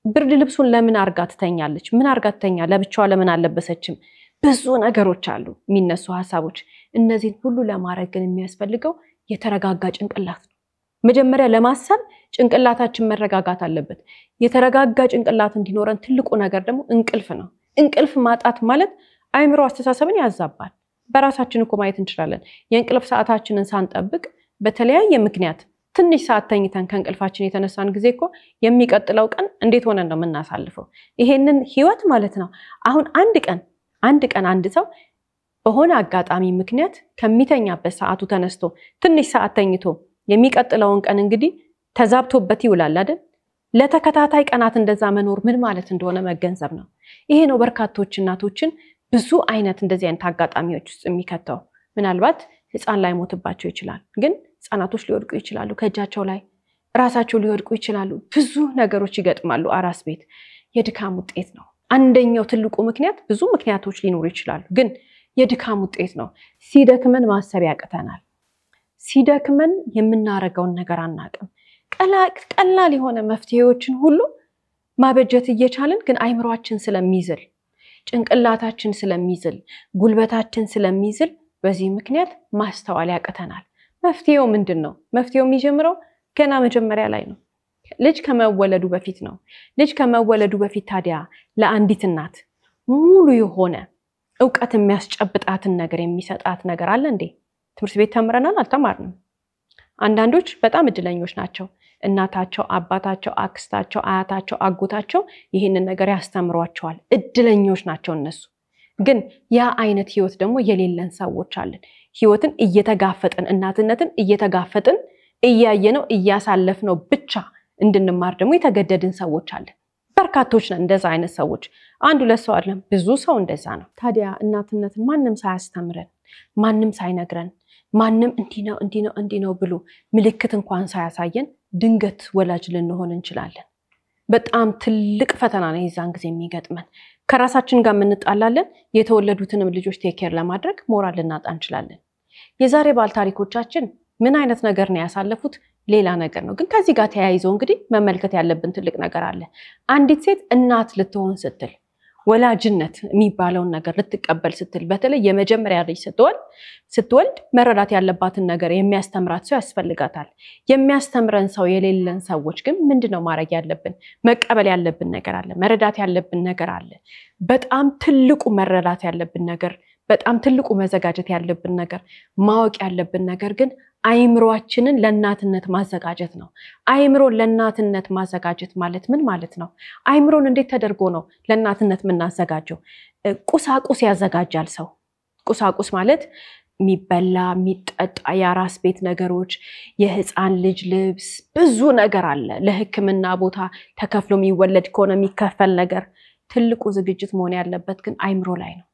ብርድ ልብሱን ለምን አርጋ ትተኛለች? ምን አርጋ ትተኛ? ለብቻዋ ለምን አለበሰችም? ብዙ ነገሮች አሉ የሚነሱ ሐሳቦች። እነዚህን ሁሉ ለማረግ ግን የሚያስፈልገው የተረጋጋ ጭንቅላት ነው። መጀመሪያ ለማሰብ ጭንቅላታችን መረጋጋት አለበት። የተረጋጋ ጭንቅላት እንዲኖረን ትልቁ ነገር ደግሞ እንቅልፍ ነው። እንቅልፍ ማጣት ማለት አይምሮ አስተሳሰብን ያዛባል። በራሳችን እኮ ማየት እንችላለን። የእንቅልፍ ሰዓታችንን ሳንጠብቅ በተለያየ ምክንያት ትንሽ ሰዓት ተኝተን ከእንቅልፋችን የተነሳን ጊዜ እኮ የሚቀጥለው ቀን እንዴት ሆነን ነው የምናሳልፈው? ይሄንን ህይወት ማለት ነው። አሁን አንድ ቀን አንድ ሰው በሆነ አጋጣሚ ምክንያት ከሚተኛበት ሰዓቱ ተነስቶ ትንሽ ሰዓት ተኝቶ የሚቀጥለውን ቀን እንግዲህ ተዛብቶበት ይውላል አይደል? ለተከታታይ ቀናት እንደዛ መኖር ምን ማለት እንደሆነ መገንዘብ ነው። ይሄ ነው በርካቶች እናቶችን ብዙ አይነት እንደዚህ አይነት አጋጣሚዎች ውስጥ የሚከተው። ምናልባት ህፃን ላይ ሞትባቸው ይችላል፣ ግን ህፃናቶች ሊወድቁ ይችላሉ፣ ከእጃቸው ላይ ራሳቸው ሊወድቁ ይችላሉ። ብዙ ነገሮች ይገጥማሉ። አራስ ቤት የድካም ውጤት ነው። አንደኛው ትልቁ ምክንያት፣ ብዙ ምክንያቶች ሊኖሩ ይችላሉ፣ ግን የድካም ውጤት ነው። ሲደክመን ማሰብ ያቅተናል። ሲደክመን የምናረገውን ነገር አናቅም። ቀላል የሆነ መፍትሄዎችን ሁሉ ማበጀት እየቻልን ግን አይምሮአችን ስለሚዝል፣ ጭንቅላታችን ስለሚዝል፣ ጉልበታችን ስለሚዝል በዚህ ምክንያት ማስተዋል ያቅተናል። መፍትሄው ምንድነው? መፍትሄው የሚጀምረው ገና መጀመሪያ ላይ ነው። ልጅ ከመወለዱ በፊት ነው። ልጅ ከመወለዱ በፊት ታዲያ ለአንዲት እናት ሙሉ የሆነ ዕውቀት የሚያስጨብጣትን ነገር የሚሰጣት ነገር አለ እንዴ? ትምህርት ቤት ተምረናል? አልተማርንም። አንዳንዶች በጣም እድለኞች ናቸው። እናታቸው፣ አባታቸው፣ አክስታቸው፣ አያታቸው፣ አጎታቸው ይህንን ነገር ያስተምሯቸዋል። እድለኞች ናቸው እነሱ። ግን ያ አይነት ህይወት ደግሞ የሌለን ሰዎች አለን። ህይወትን እየተጋፈጥን፣ እናትነትን እየተጋፈጥን እያየነው እያሳለፍነው ብቻ እንድንማር ደግሞ የተገደድን ሰዎች አለን። በርካቶች ነን እንደዛ አይነት ሰዎች። አንዱ ለሰው አይደለም፣ ብዙ ሰው እንደዛ ነው። ታዲያ እናትነትን ማንም ሳያስተምረን፣ ማንም ሳይነግረን፣ ማንም እንዲህ ነው ብሎ ምልክት እንኳን ሳያሳየን ድንገት ወላጅ ልንሆን እንችላለን። በጣም ትልቅ ፈተና ነው የዛን ጊዜ የሚገጥመን። ከራሳችን ጋር እንጣላለን። የተወለዱትንም ልጆች ቴኬር ለማድረግ ሞራል ልናጣ እንችላለን። የዛሬ ባል ታሪኮቻችን ምን አይነት ነገር ነው ያሳለፉት? ሌላ ነገር ነው። ግን ከዚህ ጋር ተያይዞ እንግዲህ መመልከት ያለብን ትልቅ ነገር አለ። አንዲት ሴት እናት ልትሆን ስትል፣ ወላጅነት የሚባለውን ነገር ልትቀበል ስትል፣ በተለይ የመጀመሪያ ልጅ ስትወልድ መረዳት ያለባትን ነገር የሚያስተምራት ሰው ያስፈልጋታል። የሚያስተምረን ሰው የሌለን ሰዎች ግን ምንድነው ማድረግ ያለብን? መቀበል ያለብን ነገር አለ፣ መረዳት ያለብን ነገር አለ። በጣም ትልቁ መረዳት ያለብን ነገር፣ በጣም ትልቁ መዘጋጀት ያለብን ነገር፣ ማወቅ ያለብን ነገር ግን አይምሮአችንን ለእናትነት ማዘጋጀት ነው። አይምሮን ለእናትነት ማዘጋጀት ማለት ምን ማለት ነው? አይምሮን እንዴት ተደርጎ ነው ለእናትነት የምናዘጋጀው? ቁሳቁስ ያዘጋጃል ሰው። ቁሳቁስ ማለት የሚበላ የሚጠጣ፣ የአራስ ቤት ነገሮች፣ የህፃን ልጅ ልብስ፣ ብዙ ነገር አለ። ለሕክምና ቦታ ተከፍሎ የሚወለድ ከሆነ የሚከፈል ነገር። ትልቁ ዝግጅት መሆን ያለበት ግን አይምሮ ላይ ነው።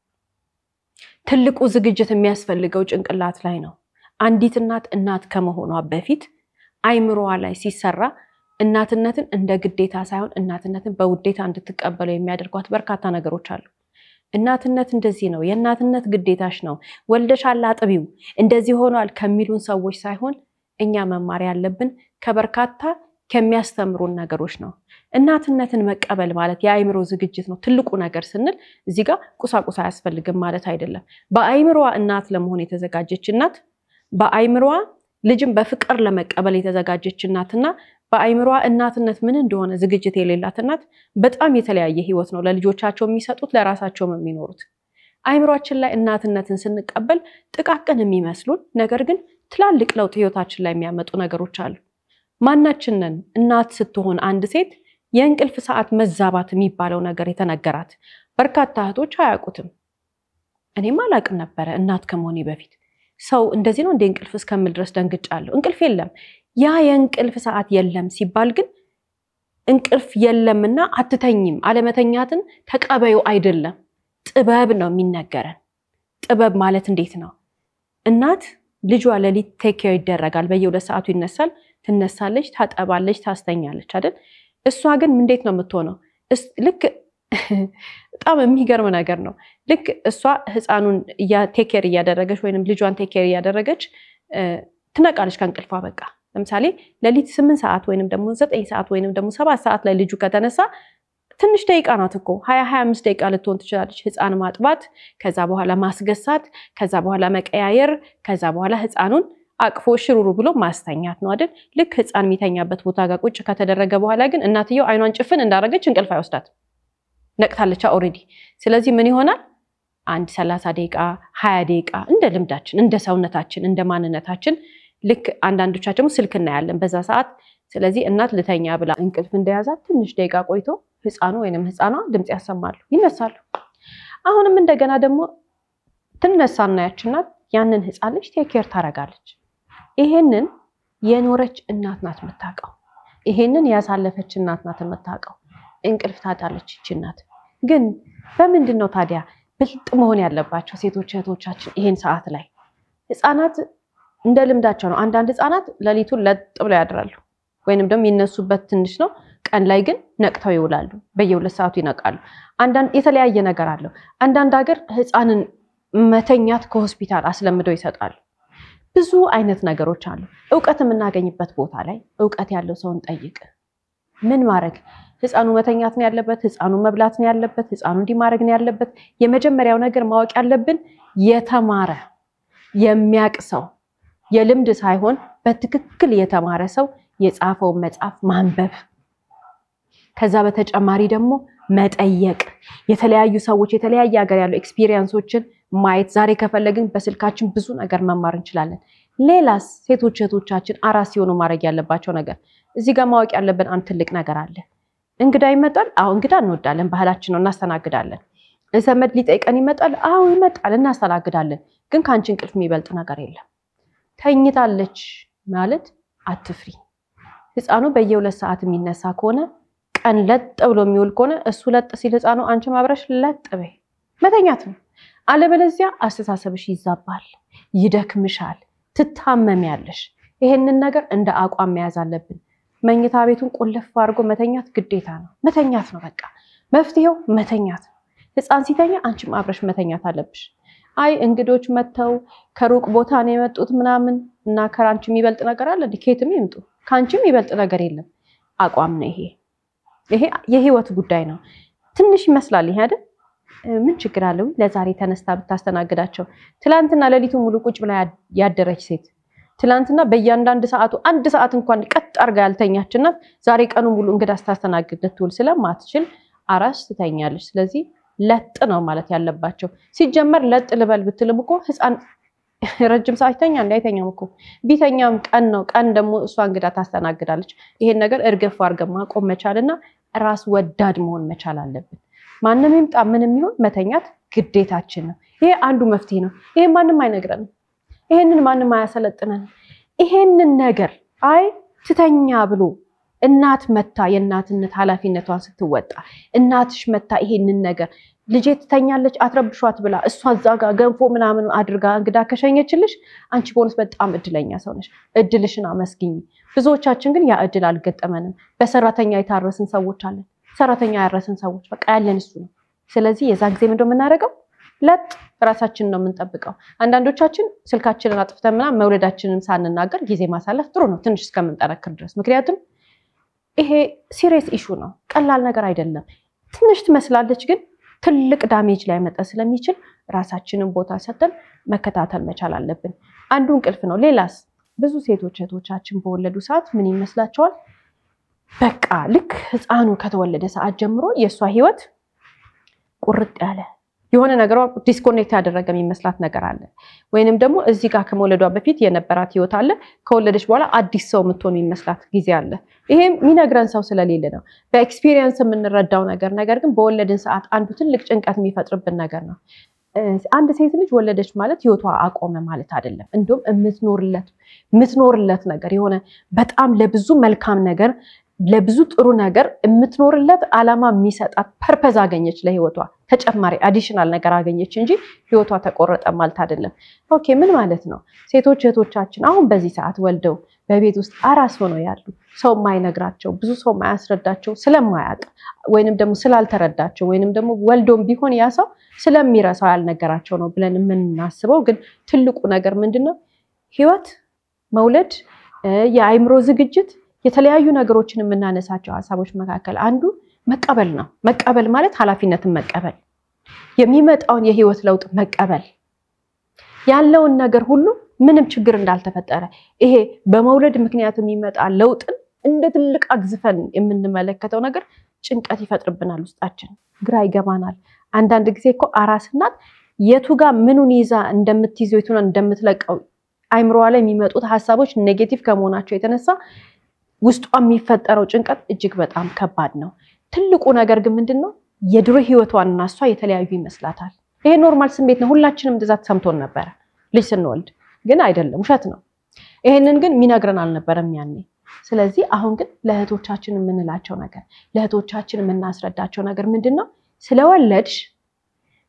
ትልቁ ዝግጅት የሚያስፈልገው ጭንቅላት ላይ ነው። አንዲት እናት ከመሆኗ በፊት አይምሮዋ ላይ ሲሰራ እናትነትን እንደ ግዴታ ሳይሆን እናትነትን በውዴታ እንድትቀበለው የሚያደርጓት በርካታ ነገሮች አሉ። እናትነት እንደዚህ ነው፣ የእናትነት ግዴታሽ ነው፣ ወልደሻል አጥቢው፣ እንደዚህ ሆኗል ከሚሉን ሰዎች ሳይሆን እኛ መማር ያለብን ከበርካታ ከሚያስተምሩን ነገሮች ነው። እናትነትን መቀበል ማለት የአይምሮ ዝግጅት ነው። ትልቁ ነገር ስንል እዚህ ጋር ቁሳቁስ አያስፈልግም ማለት አይደለም። በአይምሮዋ እናት ለመሆን የተዘጋጀች እናት፣ በአይምሮዋ ልጅን በፍቅር ለመቀበል የተዘጋጀች እናትና በአይምሮዋ እናትነት ምን እንደሆነ ዝግጅት የሌላት እናት በጣም የተለያየ ህይወት ነው ለልጆቻቸው የሚሰጡት፣ ለራሳቸውም የሚኖሩት። አይምሮአችን ላይ እናትነትን ስንቀበል ጥቃቅን የሚመስሉን ነገር ግን ትላልቅ ለውጥ ህይወታችን ላይ የሚያመጡ ነገሮች አሉ። ማናችንን እናት ስትሆን አንድ ሴት የእንቅልፍ ሰዓት መዛባት የሚባለው ነገር የተነገራት በርካታ እህቶች አያውቁትም። እኔም አላውቅም ነበረ እናት ከመሆኔ በፊት። ሰው እንደዚህ ነው እንደ እንቅልፍ እስከምል ድረስ ደንግጫለሁ። እንቅልፍ የለም። ያ የእንቅልፍ ሰዓት የለም ሲባል ግን እንቅልፍ የለምና አትተኝም፣ አለመተኛትን ተቀበዩ አይደለም። ጥበብ ነው የሚነገረን። ጥበብ ማለት እንዴት ነው? እናት ልጇ ለሊት ቴክ ኬር ይደረጋል፣ በየ2 ሰዓቱ ይነሳል፣ ትነሳለች ታጠባለች ታስተኛለች አይደል እሷ ግን እንዴት ነው የምትሆነው ልክ በጣም የሚገርም ነገር ነው ልክ እሷ ህፃኑን ቴክ ኬር እያደረገች ወይንም ልጇን ቴክ ኬር እያደረገች ትነቃለች ከእንቅልፏ በቃ ለምሳሌ ለሊት 8 ሰዓት ወይንም ደግሞ 9 ሰዓት ወይንም ደግሞ 7 ሰዓት ላይ ልጁ ከተነሳ ትንሽ ደቂቃ ናት እኮ 20-25 ደቂቃ ልትሆን ትችላለች ህፃን ማጥባት ከዛ በኋላ ማስገሳት ከዛ በኋላ መቀያየር ከዛ በኋላ ህፃኑን አቅፎ ሽሩሩ ብሎ ማስተኛት ነው አይደል ልክ ህፃን የሚተኛበት ቦታ ጋር ቁጭ ከተደረገ በኋላ ግን እናትየው አይኗን ጭፍን እንዳረገች እንቅልፍ አይወስዳት ነቅታለች ኦሬዲ ስለዚህ ምን ይሆናል አንድ 30 ደቂቃ 20 ደቂቃ እንደ ልምዳችን እንደ ሰውነታችን እንደ ማንነታችን ልክ አንዳንዶቻችን ስልክ እናያለን በዛ ሰዓት ስለዚህ እናት ልተኛ ብላ እንቅልፍ እንደያዛት ትንሽ ደቂቃ ቆይቶ ህፃኑ ወይንም ህፃኗ ድምጽ ያሰማሉ ይነሳሉ አሁንም እንደገና ደግሞ ትነሳና ያችናት ያንን ህፃን ልጅ ቴክ ኬር ታረጋለች ይሄንን የኖረች እናት ናት የምታውቀው ይሄንን ያሳለፈች እናት ናት የምታውቀው እንቅልፍ ታጣለች ይችናት ግን በምንድነው ታዲያ ብልጥ መሆን ያለባቸው ሴቶች እህቶቻችን ይሄን ሰዓት ላይ ህፃናት እንደ ልምዳቸው ነው አንዳንድ ህፃናት ለሊቱን ለጥ ብለው ያድራሉ ወይንም ደግሞ ይነሱበት ትንሽ ነው ቀን ላይ ግን ነቅተው ይውላሉ በየ2 ሰዓቱ ይነቃሉ አንዳንድ የተለያየ ነገር አለው አንዳንድ ሀገር ህፃንን መተኛት ከሆስፒታል አስለምደው ይሰጣሉ ብዙ አይነት ነገሮች አሉ ዕውቀት የምናገኝበት ቦታ ላይ ዕውቀት ያለው ሰውን ጠይቅ ምን ማድረግ ህፃኑ መተኛት ነው ያለበት ህፃኑ መብላት ነው ያለበት ህፃኑ እንዲማረግ ነው ያለበት የመጀመሪያው ነገር ማወቅ ያለብን የተማረ የሚያቅ ሰው የልምድ ሳይሆን በትክክል የተማረ ሰው የጻፈው መጽሐፍ ማንበብ ከዛ በተጨማሪ ደግሞ መጠየቅ የተለያዩ ሰዎች የተለያየ ሀገር ያለው ኤክስፒሪየንሶችን ማየት ዛሬ ከፈለግን በስልካችን ብዙ ነገር መማር እንችላለን ሌላስ ሴቶች እህቶቻችን አራስ ሲሆኑ ማድረግ ያለባቸው ነገር እዚህ ጋር ማወቅ ያለብን አንድ ትልቅ ነገር አለ እንግዳ ይመጣል አዎ እንግዳ እንወዳለን ባህላችን ነው እናስተናግዳለን ዘመድ ሊጠይቀን ይመጣል አዎ ይመጣል እናስተናግዳለን ግን ካንቺ እንቅልፍ የሚበልጥ ነገር የለም ተኝታለች ማለት አትፍሪ ህፃኑ በየ2 ሰዓት የሚነሳ ከሆነ ቀን ለጥ ብሎ የሚውል ከሆነ እሱ ለጥ ሲል ህፃኑ አንቺ ማብረሽ ለጥ በይ መተኛት ነው አለበለዚያ አስተሳሰብሽ ይዛባል ይደክምሻል ትታመሚያለሽ ይሄንን ነገር እንደ አቋም መያዝ አለብን መኝታ ቤቱን ቁልፍ አድርጎ መተኛት ግዴታ ነው መተኛት ነው በቃ መፍትሄው መተኛት ህፃን ሲተኛ አንቺም አብረሽ መተኛት አለብሽ አይ እንግዶች መተው ከሩቅ ቦታ ነው የመጡት ምናምን እና ከራንቺ የሚበልጥ ነገር አለ ዲኬትም ይምጡ ካንቺም የሚበልጥ ነገር የለም አቋም ነው ይሄ የህይወት ጉዳይ ነው ትንሽ ይመስላል ይሄ አይደል ምን ችግር አለው ለዛሬ ተነስታ ብታስተናግዳቸው ትላንትና ለሊቱ ሙሉ ቁጭ ብላ ያደረች ሴት ትላንትና በእያንዳንዱ ሰዓቱ 1 ሰዓት እንኳን ቀጥ አርጋ ያልተኛችና ዛሬ ቀኑ ሙሉ እንግዳ አስተናግድ ልትውል ስለማትችል አራስ ትተኛለች ስለዚህ ለጥ ነው ማለት ያለባቸው ሲጀመር ለጥ ልበል ብትልም እኮ ህፃን ረጅም ሰዓት ተኛ እንዳይተኛም እኮ ቢተኛም ቀን ነው ቀን ደግሞ እሷ እንግዳ ታስተናግዳለች ይሄን ነገር እርግፍ አርገማ ቆም መቻልና ራስ ወዳድ መሆን መቻል አለብን ማንንም ይምጣ ምንም ይሁን መተኛት ግዴታችን ነው ይሄ አንዱ መፍትሄ ነው ይሄ ማንንም አይነግረንም ይሄንን ማንንም አያሰለጥነን ይሄንን ነገር አይ ትተኛ ብሎ እናት መታ የእናትነት ኃላፊነቷን ስትወጣ እናትሽ መታ ይሄንን ነገር ልጄ ትተኛለች አትረብሿት ብላ እሷ ዛጋ ገንፎ ምናምን አድርጋ እንግዳ ከሸኘችልሽ አንቺ ቦንስ በጣም እድለኛ ሰው ነሽ እድልሽን አመስግኝ ብዙዎቻችን ግን ያ እድል አልገጠመንም በሰራተኛ የታረስን ሰዎች አለን ሰራተኛ ያረስን ሰዎች በቃ ያለን እሱ ነው ስለዚህ የዛ ጊዜ ምንድነው የምናደርገው ለጥ ራሳችንን ነው የምንጠብቀው አንዳንዶቻችን ስልካችንን አጥፍተንና መውለዳችንን ሳንናገር ጊዜ ማሳለፍ ጥሩ ነው ትንሽ እስከምንጠረክር ድረስ ምክንያቱም ይሄ ሲሪየስ ኢሹ ነው ቀላል ነገር አይደለም ትንሽ ትመስላለች ግን ትልቅ ዳሜጅ ላይ መጣ ስለሚችል ራሳችንን ቦታ ሰጥተን መከታተል መቻል አለብን አንዱ እንቅልፍ ነው ሌላስ ብዙ ሴቶች እህቶቻችን በወለዱ ሰዓት ምን ይመስላቸዋል በቃ ልክ ህፃኑ ከተወለደ ሰዓት ጀምሮ የሷ ህይወት ቁርጥ ያለ የሆነ ነገሯ ዲስኮኔክት ያደረገ የሚመስላት ነገር አለ ወይንም ደግሞ እዚህ ጋር ከመወለዷ በፊት የነበራት ህይወት አለ ከወለደች በኋላ አዲስ ሰው የምትሆን የሚመስላት ጊዜ አለ ይሄ የሚነግረን ሰው ስለሌለ ነው በኤክስፒሪየንስ የምንረዳው ነገር ግን በወለድን ሰዓት አንዱ ትልቅ ጭንቀት የሚፈጥርብን ነገር ነው አንድ ሴት ልጅ ወለደች ማለት ህይወቷ አቆመ ማለት አይደለም እንደውም የምትኖርለት ነገር የሆነ በጣም ለብዙ መልካም ነገር ለብዙ ጥሩ ነገር የምትኖርለት ዓላማ የሚሰጣት ፐርፐዝ አገኘች ለህይወቷ ተጨማሪ አዲሽናል ነገር አገኘች እንጂ ህይወቷ ተቆረጠ ማለት አይደለም። ኦኬ ምን ማለት ነው? ሴቶች እህቶቻችን አሁን በዚህ ሰዓት ወልደው በቤት ውስጥ አራስ ሆነው ያሉ ሰው የማይነግራቸው ብዙ ሰው የማያስረዳቸው ስለማያውቅ ወይንም ደግሞ ስላልተረዳቸው ወይንም ደግሞ ወልዶም ቢሆን ያ ሰው ስለሚረሳው ያልነገራቸው ነው ብለን የምናስበው። ግን ትልቁ ነገር ምንድነው? ህይወት መውለድ የአይምሮ ዝግጅት የተለያዩ ነገሮችን የምናነሳቸው ሐሳቦች መካከል አንዱ መቀበል ነው። መቀበል ማለት ኃላፊነትን መቀበል፣ የሚመጣውን የህይወት ለውጥ መቀበል፣ ያለውን ነገር ሁሉ ምንም ችግር እንዳልተፈጠረ ይሄ በመውለድ ምክንያት የሚመጣ ለውጥን እንደ ትልቅ አግዝፈን የምንመለከተው ነገር ጭንቀት ይፈጥርብናል፣ ውስጣችን ግራ ይገባናል። አንዳንድ ጊዜ እኮ አራስ እናት የቱ ጋር ምኑን ይዛ እንደምትይዘው የቱን እንደምትለቀው አይምሮዋ ላይ የሚመጡት ሐሳቦች ኔጌቲቭ ከመሆናቸው የተነሳ ውስጧ የሚፈጠረው ጭንቀት እጅግ በጣም ከባድ ነው። ትልቁ ነገር ግን ምንድነው? የድሮ ህይወቷንና እሷ የተለያዩ ይመስላታል። ይሄ ኖርማል ስሜት ነው። ሁላችንም እንደዛ ተሰምቶን ነበር ልጅ ስንወልድ፣ ግን አይደለም፣ ውሸት ነው። ይሄንን ግን የሚነግረን አልነበረም ያኔ። ስለዚህ አሁን ግን ለእህቶቻችን የምንላቸው ነገር ለእህቶቻችን የምናስረዳቸው ነገር ምንድነው? ስለወለድሽ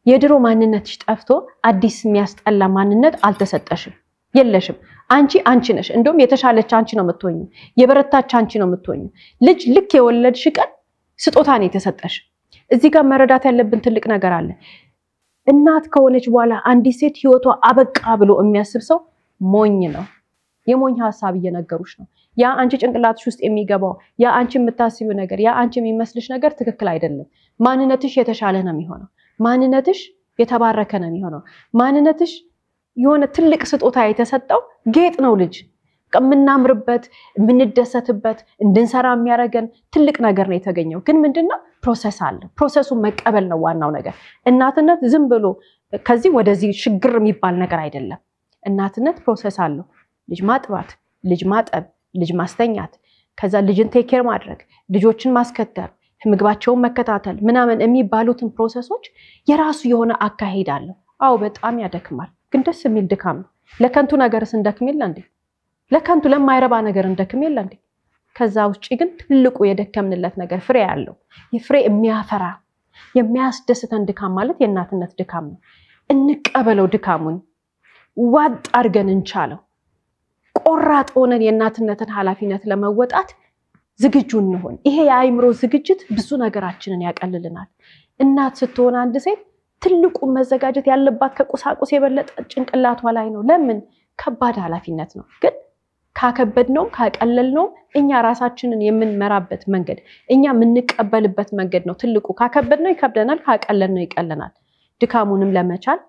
የድሮ ማንነትሽ ጠፍቶ አዲስ የሚያስጠላ ማንነት አልተሰጠሽም፣ የለሽም። አንቺ ነሽ። እንደውም የተሻለች አንቺ ነው የምትሆኚ፣ የበረታች አንቺ ነው የምትሆኚ። ልጅ ልክ የወለድሽ ቀን ስጦታ ነው የተሰጠሽ። እዚህ ጋር መረዳት ያለብን ትልቅ ነገር አለ። እናት ከሆነች በኋላ አንዲት ሴት ህይወቷ አበቃ ብሎ የሚያስብ ሰው ሞኝ ነው። የሞኝ ሐሳብ እየነገሩሽ ነው። ያ አንቺ ጭንቅላትሽ ውስጥ የሚገባው ያ አንቺ የምታስቢው ነገር ያ አንቺ የሚመስልሽ ነገር ትክክል አይደለም። ማንነትሽ የተሻለ ነው የሚሆነው። ማንነትሽ የተባረከ ነው የሚሆነው። ማንነትሽ የሆነ ትልቅ ስጦታ የተሰጠው ጌጥ ነው። ልጅ የምናምርበት የምንደሰትበት እንድንሰራ የሚያደርገን ትልቅ ነገር ነው የተገኘው። ግን ምንድነው? ፕሮሰስ አለ። ፕሮሰሱን መቀበል ነው ዋናው ነገር። እናትነት ዝም ብሎ ከዚህ ወደዚህ ሽግር የሚባል ነገር አይደለም። እናትነት ፕሮሰስ አለው። ልጅ ማጥባት፣ ልጅ ማጠብ፣ ልጅ ማስተኛት፣ ከዛ ልጅን ቴክ ኬር ማድረግ፣ ልጆችን ማስከተል፣ ምግባቸውን መከታተል ምናምን የሚባሉትን ፕሮሰሶች የራሱ የሆነ አካሄድ አለው። አዎ በጣም ያደክማል፣ ግን ደስ የሚል ድካም ነው። ለከንቱ ነገርስ እንደክም የለ እንዴ? ለከንቱ ለማይረባ ነገር እንደክም የለ እንዴ? ከዛ ውጪ ግን ትልቁ የደከምንለት ነገር ፍሬ ያለው የፍሬ የሚያፈራ የሚያስደስተን ድካም ማለት የእናትነት ድካም ነው። እንቀበለው ድካሙን፣ ዋጥ አድርገን እንቻለው። ቆራጥ ሆነን የእናትነትን ኃላፊነት ለመወጣት ዝግጁ እንሆን። ይሄ የአይምሮ ዝግጅት ብዙ ነገራችንን ያቀልልናል። እናት ስትሆን አንድ ሴት ትልቁ መዘጋጀት ያለባት ከቁሳቁስ የበለጠ ጭንቅላቷ ላይ ነው። ለምን? ከባድ ኃላፊነት ነው። ግን ካከበድነውም ካቀለልነውም እኛ ራሳችንን የምንመራበት መንገድ እኛ የምንቀበልበት መንገድ ነው ትልቁ። ካከበድነው ይከብደናል፣ ካቀለልነው ይቀለናል። ድካሙንም ለመቻል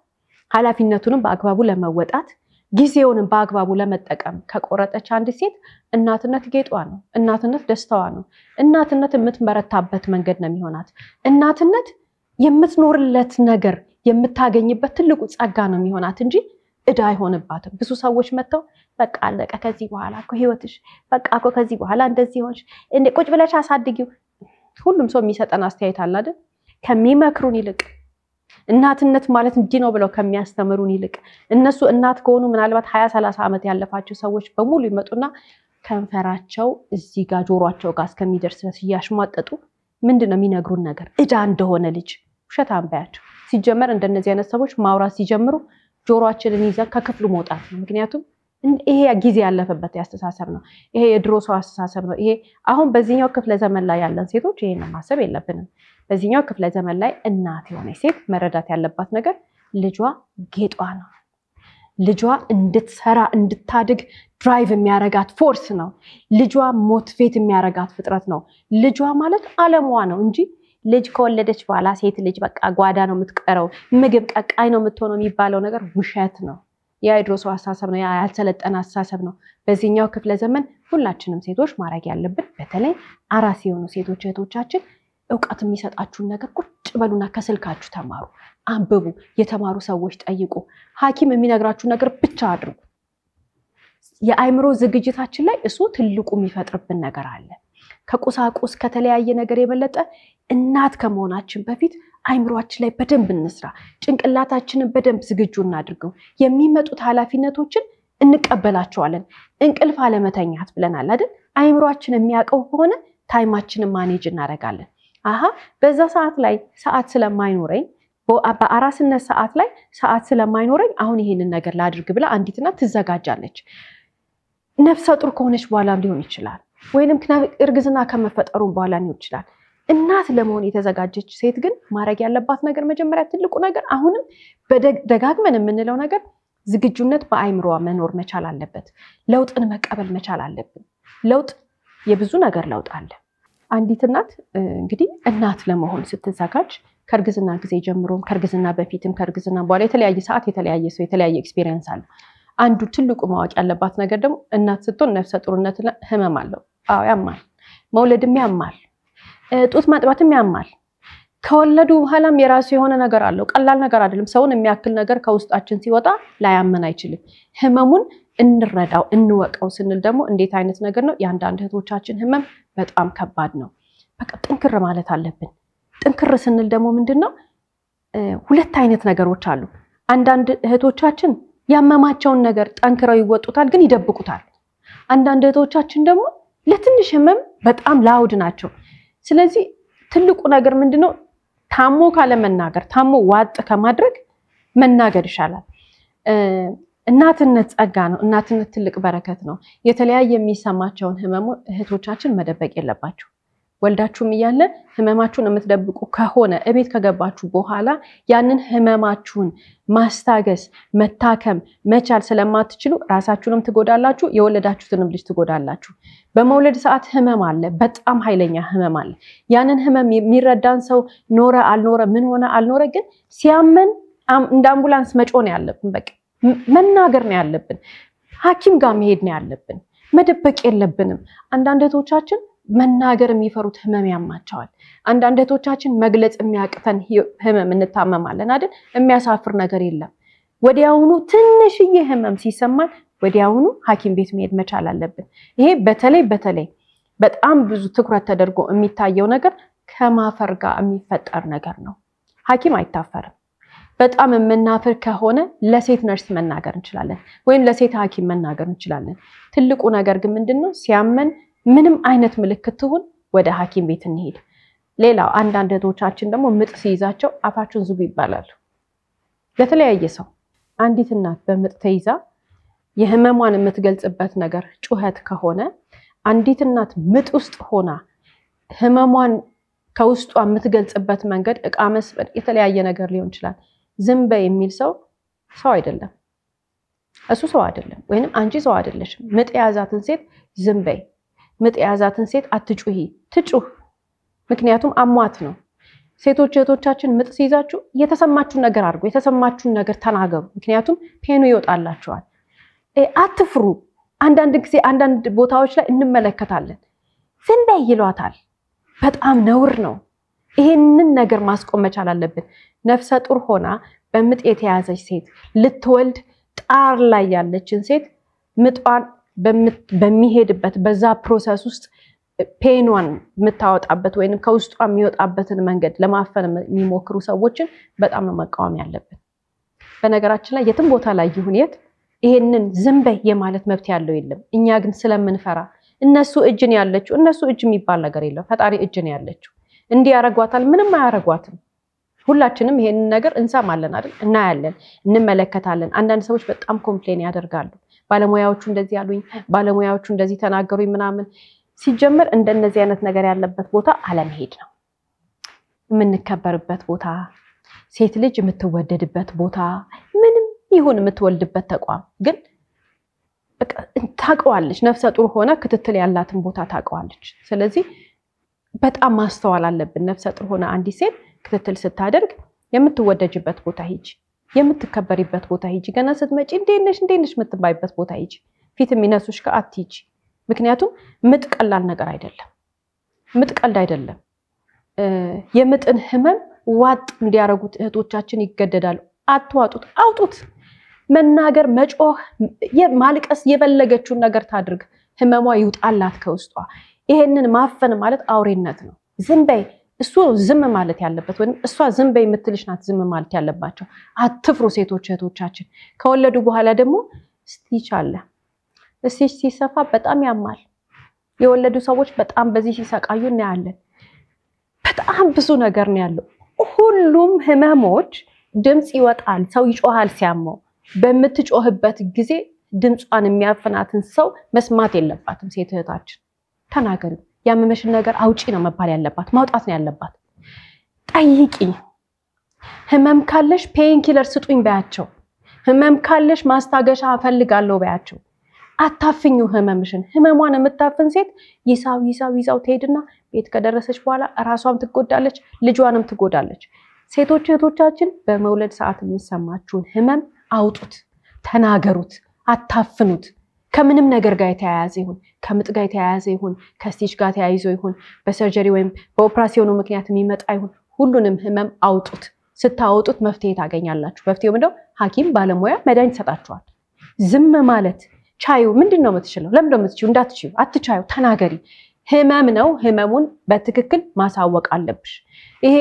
ኃላፊነቱንም በአግባቡ ለመወጣት ጊዜውንም በአግባቡ ለመጠቀም ከቆረጠች አንድ ሴት እናትነት ጌጧ ነው። እናትነት ደስታዋ ነው። እናትነት የምትመረታበት መንገድ ነው የሚሆናት። እናትነት የምትኖርለት ነገር የምታገኝበት ትልቁ ጸጋ ነው የሚሆናት እንጂ እዳ አይሆንባትም። ብዙ ሰዎች መጥተው በቃ አለቀ ከዚህ በኋላ እኮ ህይወትሽ በቃ እኮ ከዚህ በኋላ እንደዚህ ሆንሽ እንዴ ቁጭ ብለሽ አሳድጊው። ሁሉም ሰው የሚሰጠን አስተያየት አለ አይደል? ከሚመክሩን ይልቅ እናትነት ማለት እንዲህ ነው ብለው ከሚያስተምሩን ይልቅ እነሱ እናት ከሆኑ ምናልባት 20-30 ዓመት ያለፋቸው ሰዎች በሙሉ ይመጡና ከንፈራቸው እዚህ ጋር ጆሮአቸው ጋር እስከሚደርስ ድረስ እያሽሟጠጡ ምንድነው የሚነግሩን ነገር? እዳ እንደሆነ ልጅ ውሸት አንባያቸው። ሲጀመር እንደነዚህ አይነት ሰዎች ማውራት ሲጀምሩ ጆሮአችንን ይዘን ከክፍሉ መውጣት ነው። ምክንያቱም ይሄ ጊዜ ያለፈበት ያስተሳሰብ ነው። ይሄ የድሮ ሰው አስተሳሰብ ነው። ይሄ አሁን በዚህኛው ክፍለ ዘመን ላይ ያለን ሴቶች ይሄን ማሰብ የለብንም። በዚህኛው ክፍለ ዘመን ላይ እናት የሆነች ሴት መረዳት ያለባት ነገር ልጇ ጌጧ ነው። ልጇ እንድትሰራ እንድታድግ ድራይቭ የሚያረጋት ፎርስ ነው። ልጇ ሞቲቬት የሚያረጋት ፍጥረት ነው። ልጇ ማለት ዓለሟ ነው እንጂ ልጅ ከወለደች በኋላ ሴት ልጅ በቃ ጓዳ ነው የምትቀረው፣ ምግብ ቀቃይ ነው የምትሆነው የሚባለው ነገር ውሸት ነው። የድሮ ሰው አስተሳሰብ ነው፣ ያልሰለጠነ አስተሳሰብ ነው። በዚህኛው ክፍለ ዘመን ሁላችንም ሴቶች ማድረግ ያለብን በተለይ አራስ የሆኑ ሴቶች እህቶቻችን እውቀት የሚሰጣችሁን ነገር ቁጭ በሉና ከስልካችሁ ተማሩ፣ አንብቡ፣ የተማሩ ሰዎች ጠይቁ። ሐኪም የሚነግራችሁ ነገር ብቻ አድርጉ። የአይምሮ ዝግጅታችን ላይ እሱ ትልቁ የሚፈጥርብን ነገር አለ። ከቁሳቁስ ከተለያየ ነገር የበለጠ እናት ከመሆናችን በፊት አይምሮአችን ላይ በደንብ እንስራ። ጭንቅላታችንን በደንብ ዝግጁ እናድርገው። የሚመጡት ኃላፊነቶችን እንቀበላቸዋለን። እንቅልፍ አለመተኛት ብለናል አይደል? አይምሮአችን የሚያውቀው ከሆነ ታይማችንን ማኔጅ እናደርጋለን። አሃ በዛ ሰዓት ላይ ሰዓት ስለማይኖረኝ በአራስነት ሰዓት ላይ ሰዓት ስለማይኖረኝ አሁን ይሄንን ነገር ላድርግ ብላ አንዲት እናት ትዘጋጃለች። ነፍሰ ጡር ከሆነች በኋላም ሊሆን ይችላል ወይንም እርግዝና ከመፈጠሩ በኋላ ሊሆን ይችላል። እናት ለመሆን የተዘጋጀች ሴት ግን ማድረግ ያለባት ነገር መጀመሪያ ትልቁ ነገር አሁንም በደጋግመን የምንለው ነገር ዝግጁነት በአይምሮዋ መኖር መቻል አለበት። ለውጥን መቀበል መቻል አለብን። ለውጥ የብዙ ነገር ለውጥ አለ። አንዲት እናት እንግዲህ እናት ለመሆን ስትዘጋጅ ከእርግዝና ጊዜ ጀምሮም ከእርግዝና በፊትም ከእርግዝና በኋላ የተለያየ ሰዓት የተለያየ ሰው የተለያየ ኤክስፒሪየንስ አለ። አንዱ ትልቁ ማወቅ ያለባት ነገር ደግሞ እናት ስትሆን ነፍሰ ጡርነት ህመም አለው። አዎ ያማል። መውለድም ያማል። ጡት ማጥባትም ያማል። ከወለዱ በኋላም የራሱ የሆነ ነገር አለው። ቀላል ነገር አይደለም። ሰውን የሚያክል ነገር ከውስጣችን ሲወጣ ላያመን አይችልም። ህመሙን እንረዳው እንወቀው ስንል ደግሞ እንዴት አይነት ነገር ነው? የአንዳንድ እህቶቻችን ህመም በጣም ከባድ ነው። በቃ ጥንክር ማለት አለብን። ጥንክር ስንል ደግሞ ምንድነው? ሁለት አይነት ነገሮች አሉ። አንዳንድ እህቶቻችን ያመማቸውን ነገር ጠንክረው ይወጡታል ግን ይደብቁታል። አንዳንድ እህቶቻችን ደግሞ ለትንሽ ህመም በጣም ላውድ ናቸው። ስለዚህ ትልቁ ነገር ምንድነው? ታሞ ካለ መናገር ታሞ ዋጥ ከማድረግ መናገር ይሻላል። እናትነት ጸጋ ነው። እናትነት ትልቅ በረከት ነው። የተለያየ የሚሰማቸውን ህመሙ እህቶቻችን መደበቅ የለባቸው። ወልዳችሁም እያለ ህመማችሁን የምትደብቁ ከሆነ እቤት ከገባችሁ በኋላ ያንን ህመማችሁን ማስታገስ መታከም መቻል ስለማትችሉ ራሳችሁንም ትጎዳላችሁ፣ የወለዳችሁትንም ልጅ ትጎዳላችሁ። በመውለድ ሰዓት ህመም አለ፣ በጣም ኃይለኛ ህመም አለ። ያንን ህመም የሚረዳን ሰው ኖረ አልኖረ ምን ሆነ አልኖረ ግን ሲያመን እንደ አምቡላንስ መጮህ ነው ያለብን። በቃ መናገር ነው ያለብን። ሐኪም ጋር መሄድ ነው ያለብን። መደበቅ የለብንም። አንዳንድ እህቶቻችን መናገር የሚፈሩት ህመም ያማቸዋል። አንዳንድ እህቶቻችን መግለጽ የሚያቅተን ህመም እንታመማለን አይደል? የሚያሳፍር ነገር የለም። ወዲያውኑ ትንሽዬ ህመም ሲሰማን ወዲያውኑ ሐኪም ቤት መሄድ መቻል አለብን። ይሄ በተለይ በጣም ብዙ ትኩረት ተደርጎ የሚታየው ነገር ከማፈር ጋር የሚፈጠር ነገር ነው። ሐኪም አይታፈርም። በጣም የምናፍር ከሆነ ለሴት ነርስ መናገር እንችላለን ወይም ለሴት ሐኪም መናገር እንችላለን። ትልቁ ነገር ግን ምንድነው? ሲያመን ምንም አይነት ምልክት ትሁን ወደ ሐኪም ቤት እንሄድ። ሌላው አንዳንድ እህቶቻችን ደግሞ ምጥ ሲይዛቸው አፋቸውን ዝጉ ይባላሉ። ለተለያየ ሰው አንዲት እናት በምጥ ተይዛ የህመሟን የምትገልጽበት ነገር ጩኸት ከሆነ አንዲት እናት ምጥ ውስጥ ሆና ህመሟን ከውስጧ የምትገልጽበት መንገድ ዕቃ መስበር የተለያየ ነገር ሊሆን ይችላል። ዝም በይ የሚል ሰው አይደለም። እሱ ሰው አይደለም ወይንም አንቺ ሰው አይደለሽም። ምጥ የያዛትን ሴት ዝም በይ፣ ምጥ የያዛትን ሴት አትጩሂ፣ ትጩህ። ምክንያቱም አሟት ነው። ሴቶች እህቶቻችን ምጥ ሲይዛችሁ የተሰማችሁን ነገር አድርጉ፣ የተሰማችሁን ነገር ተናገሩ። ምክንያቱም ፔኑ ይወጣላችኋል። አትፍሩ። አንዳንድ ጊዜ አንዳንድ ቦታዎች ላይ እንመለከታለን። ዝም በይ ይሏታል። በጣም ነውር ነው። ይሄንን ነገር ማስቆም መቻል አለብን። ነፍሰ ጡር ሆና በምጥ የተያዘች ሴት ልትወልድ ጣር ላይ ያለችን ሴት ምጧን በሚሄድበት በዛ ፕሮሰስ ውስጥ ፔኗን የምታወጣበት ወይንም ከውስጧ የሚወጣበትን መንገድ ለማፈን የሚሞክሩ ሰዎችን በጣም ነው መቃወም ያለብን። በነገራችን ላይ የትም ቦታ ላይ ይሁን የት ይሄንን ዝም በይ የማለት መብት ያለው የለም። እኛ ግን ስለምንፈራ እነሱ እጅን ያለችው እነሱ እጅ የሚባል ነገር የለም። ፈጣሪ እጅን ያለችው እንዲህ ያረጋታል፣ ምንም አያረጋትም። ሁላችንም ይሄንን ነገር እንሰማለን አይደል? እናያለን፣ እንመለከታለን። አንዳንድ ሰዎች በጣም ኮምፕሌን ያደርጋሉ። ባለሙያዎቹ እንደዚህ ያሉኝ፣ ባለሙያዎቹ እንደዚህ ተናገሩኝ ምናምን። ሲጀመር እንደነዚህ አይነት ነገር ያለበት ቦታ አለመሄድ ነው። የምንከበርበት ቦታ፣ ሴት ልጅ የምትወደድበት ቦታ፣ ምንም ይሁን የምትወልድበት ተቋም ግን በቃ ታውቀዋለች። ነፍሰ ጡር ሆነ ክትትል ያላትን ቦታ ታውቀዋለች። ስለዚህ በጣም ማስተዋል አለብን። ነፍሰ ጡር ሆነ አንዲት ሴት ክትትል ስታደርግ የምትወደጅበት ቦታ ሂጂ፣ የምትከበሪበት ቦታ ሂጂ። ገና ስትመጪ እንዴት ነሽ የምትባይበት ቦታ ሂጂ። ፊት የሚነሱሽ ከአትሂጂ። ምክንያቱም ምጥ ቀላል ነገር አይደለም። ምጥ ቀልድ አይደለም። የምጥን ህመም ዋጥ እንዲያረጉት እህቶቻችን ይገደዳሉ። አትዋጡት፣ አውጡት። መናገር፣ መጮህ፣ ማልቀስ የፈለገችውን ነገር ታድርግ። ህመሟ ይውጣላት ከውስጧ። ይሄንን ማፈን ማለት አውሬነት ነው። ዝም በይ እሱ ዝም ማለት ያለበት ወይም እሷ ዝም በይ የምትልሽ ናት ዝም ማለት ያለባቸው። አትፍሩ ሴቶች እህቶቻችን። ከወለዱ በኋላ ደግሞ ስቲች አለ። ስቲች ሲሰፋ በጣም ያማል። የወለዱ ሰዎች በጣም በዚህ ሲሰቃዩ እናያለን። በጣም ብዙ ነገር ነው ያለው። ሁሉም ህመሞች ድምጽ ይወጣል፣ ሰው ይጮሃል ሲያመው። በምትጮህበት ጊዜ ድምጿን የሚያፈናትን ሰው መስማት የለባትም። ሴት እህታችን ተናገሪ፣ ያመመሽን ነገር አውጪ ነው መባል ያለባት፣ ማውጣት ነው ያለባት። ጠይቂ። ህመም ካለሽ ፔን ኪለር ስጡኝ በያቸው። ህመም ካለሽ ማስታገሻ እፈልጋለሁ በያቸው። አታፍኙ ህመምሽን። ህመሟን የምታፍን ሴት ይሳው ትሄድና ቤት ከደረሰች በኋላ ራሷም ትጎዳለች፣ ልጇንም ትጎዳለች። ሴቶች እህቶቻችን በመውለድ ሰዓት የሚሰማችሁን ህመም አውጡት፣ ተናገሩት፣ አታፍኑት። ከምንም ነገር ጋር የተያያዘ ይሁን፣ ከምጥ ጋር የተያያዘ ይሁን፣ ከስቲች ጋር ተያይዞ ይሁን፣ በሰርጀሪ ወይም በኦፕራሲዮኑ ምክንያት የሚመጣ ይሁን፣ ሁሉንም ህመም አውጡት። ስታወጡት መፍትሄ ታገኛላችሁ። መፍትሄው ምንድነው? ሐኪም ባለሙያ መድኃኒት ይሰጣችኋል። ዝም ማለት ቻዩ ምንድነው የምትችለው? ለምን ነው የምትችይው? እንዳትችይው አትቻዩ፣ ተናገሪ። ህመም ነው፣ ህመሙን በትክክል ማሳወቅ አለብሽ። ይሄ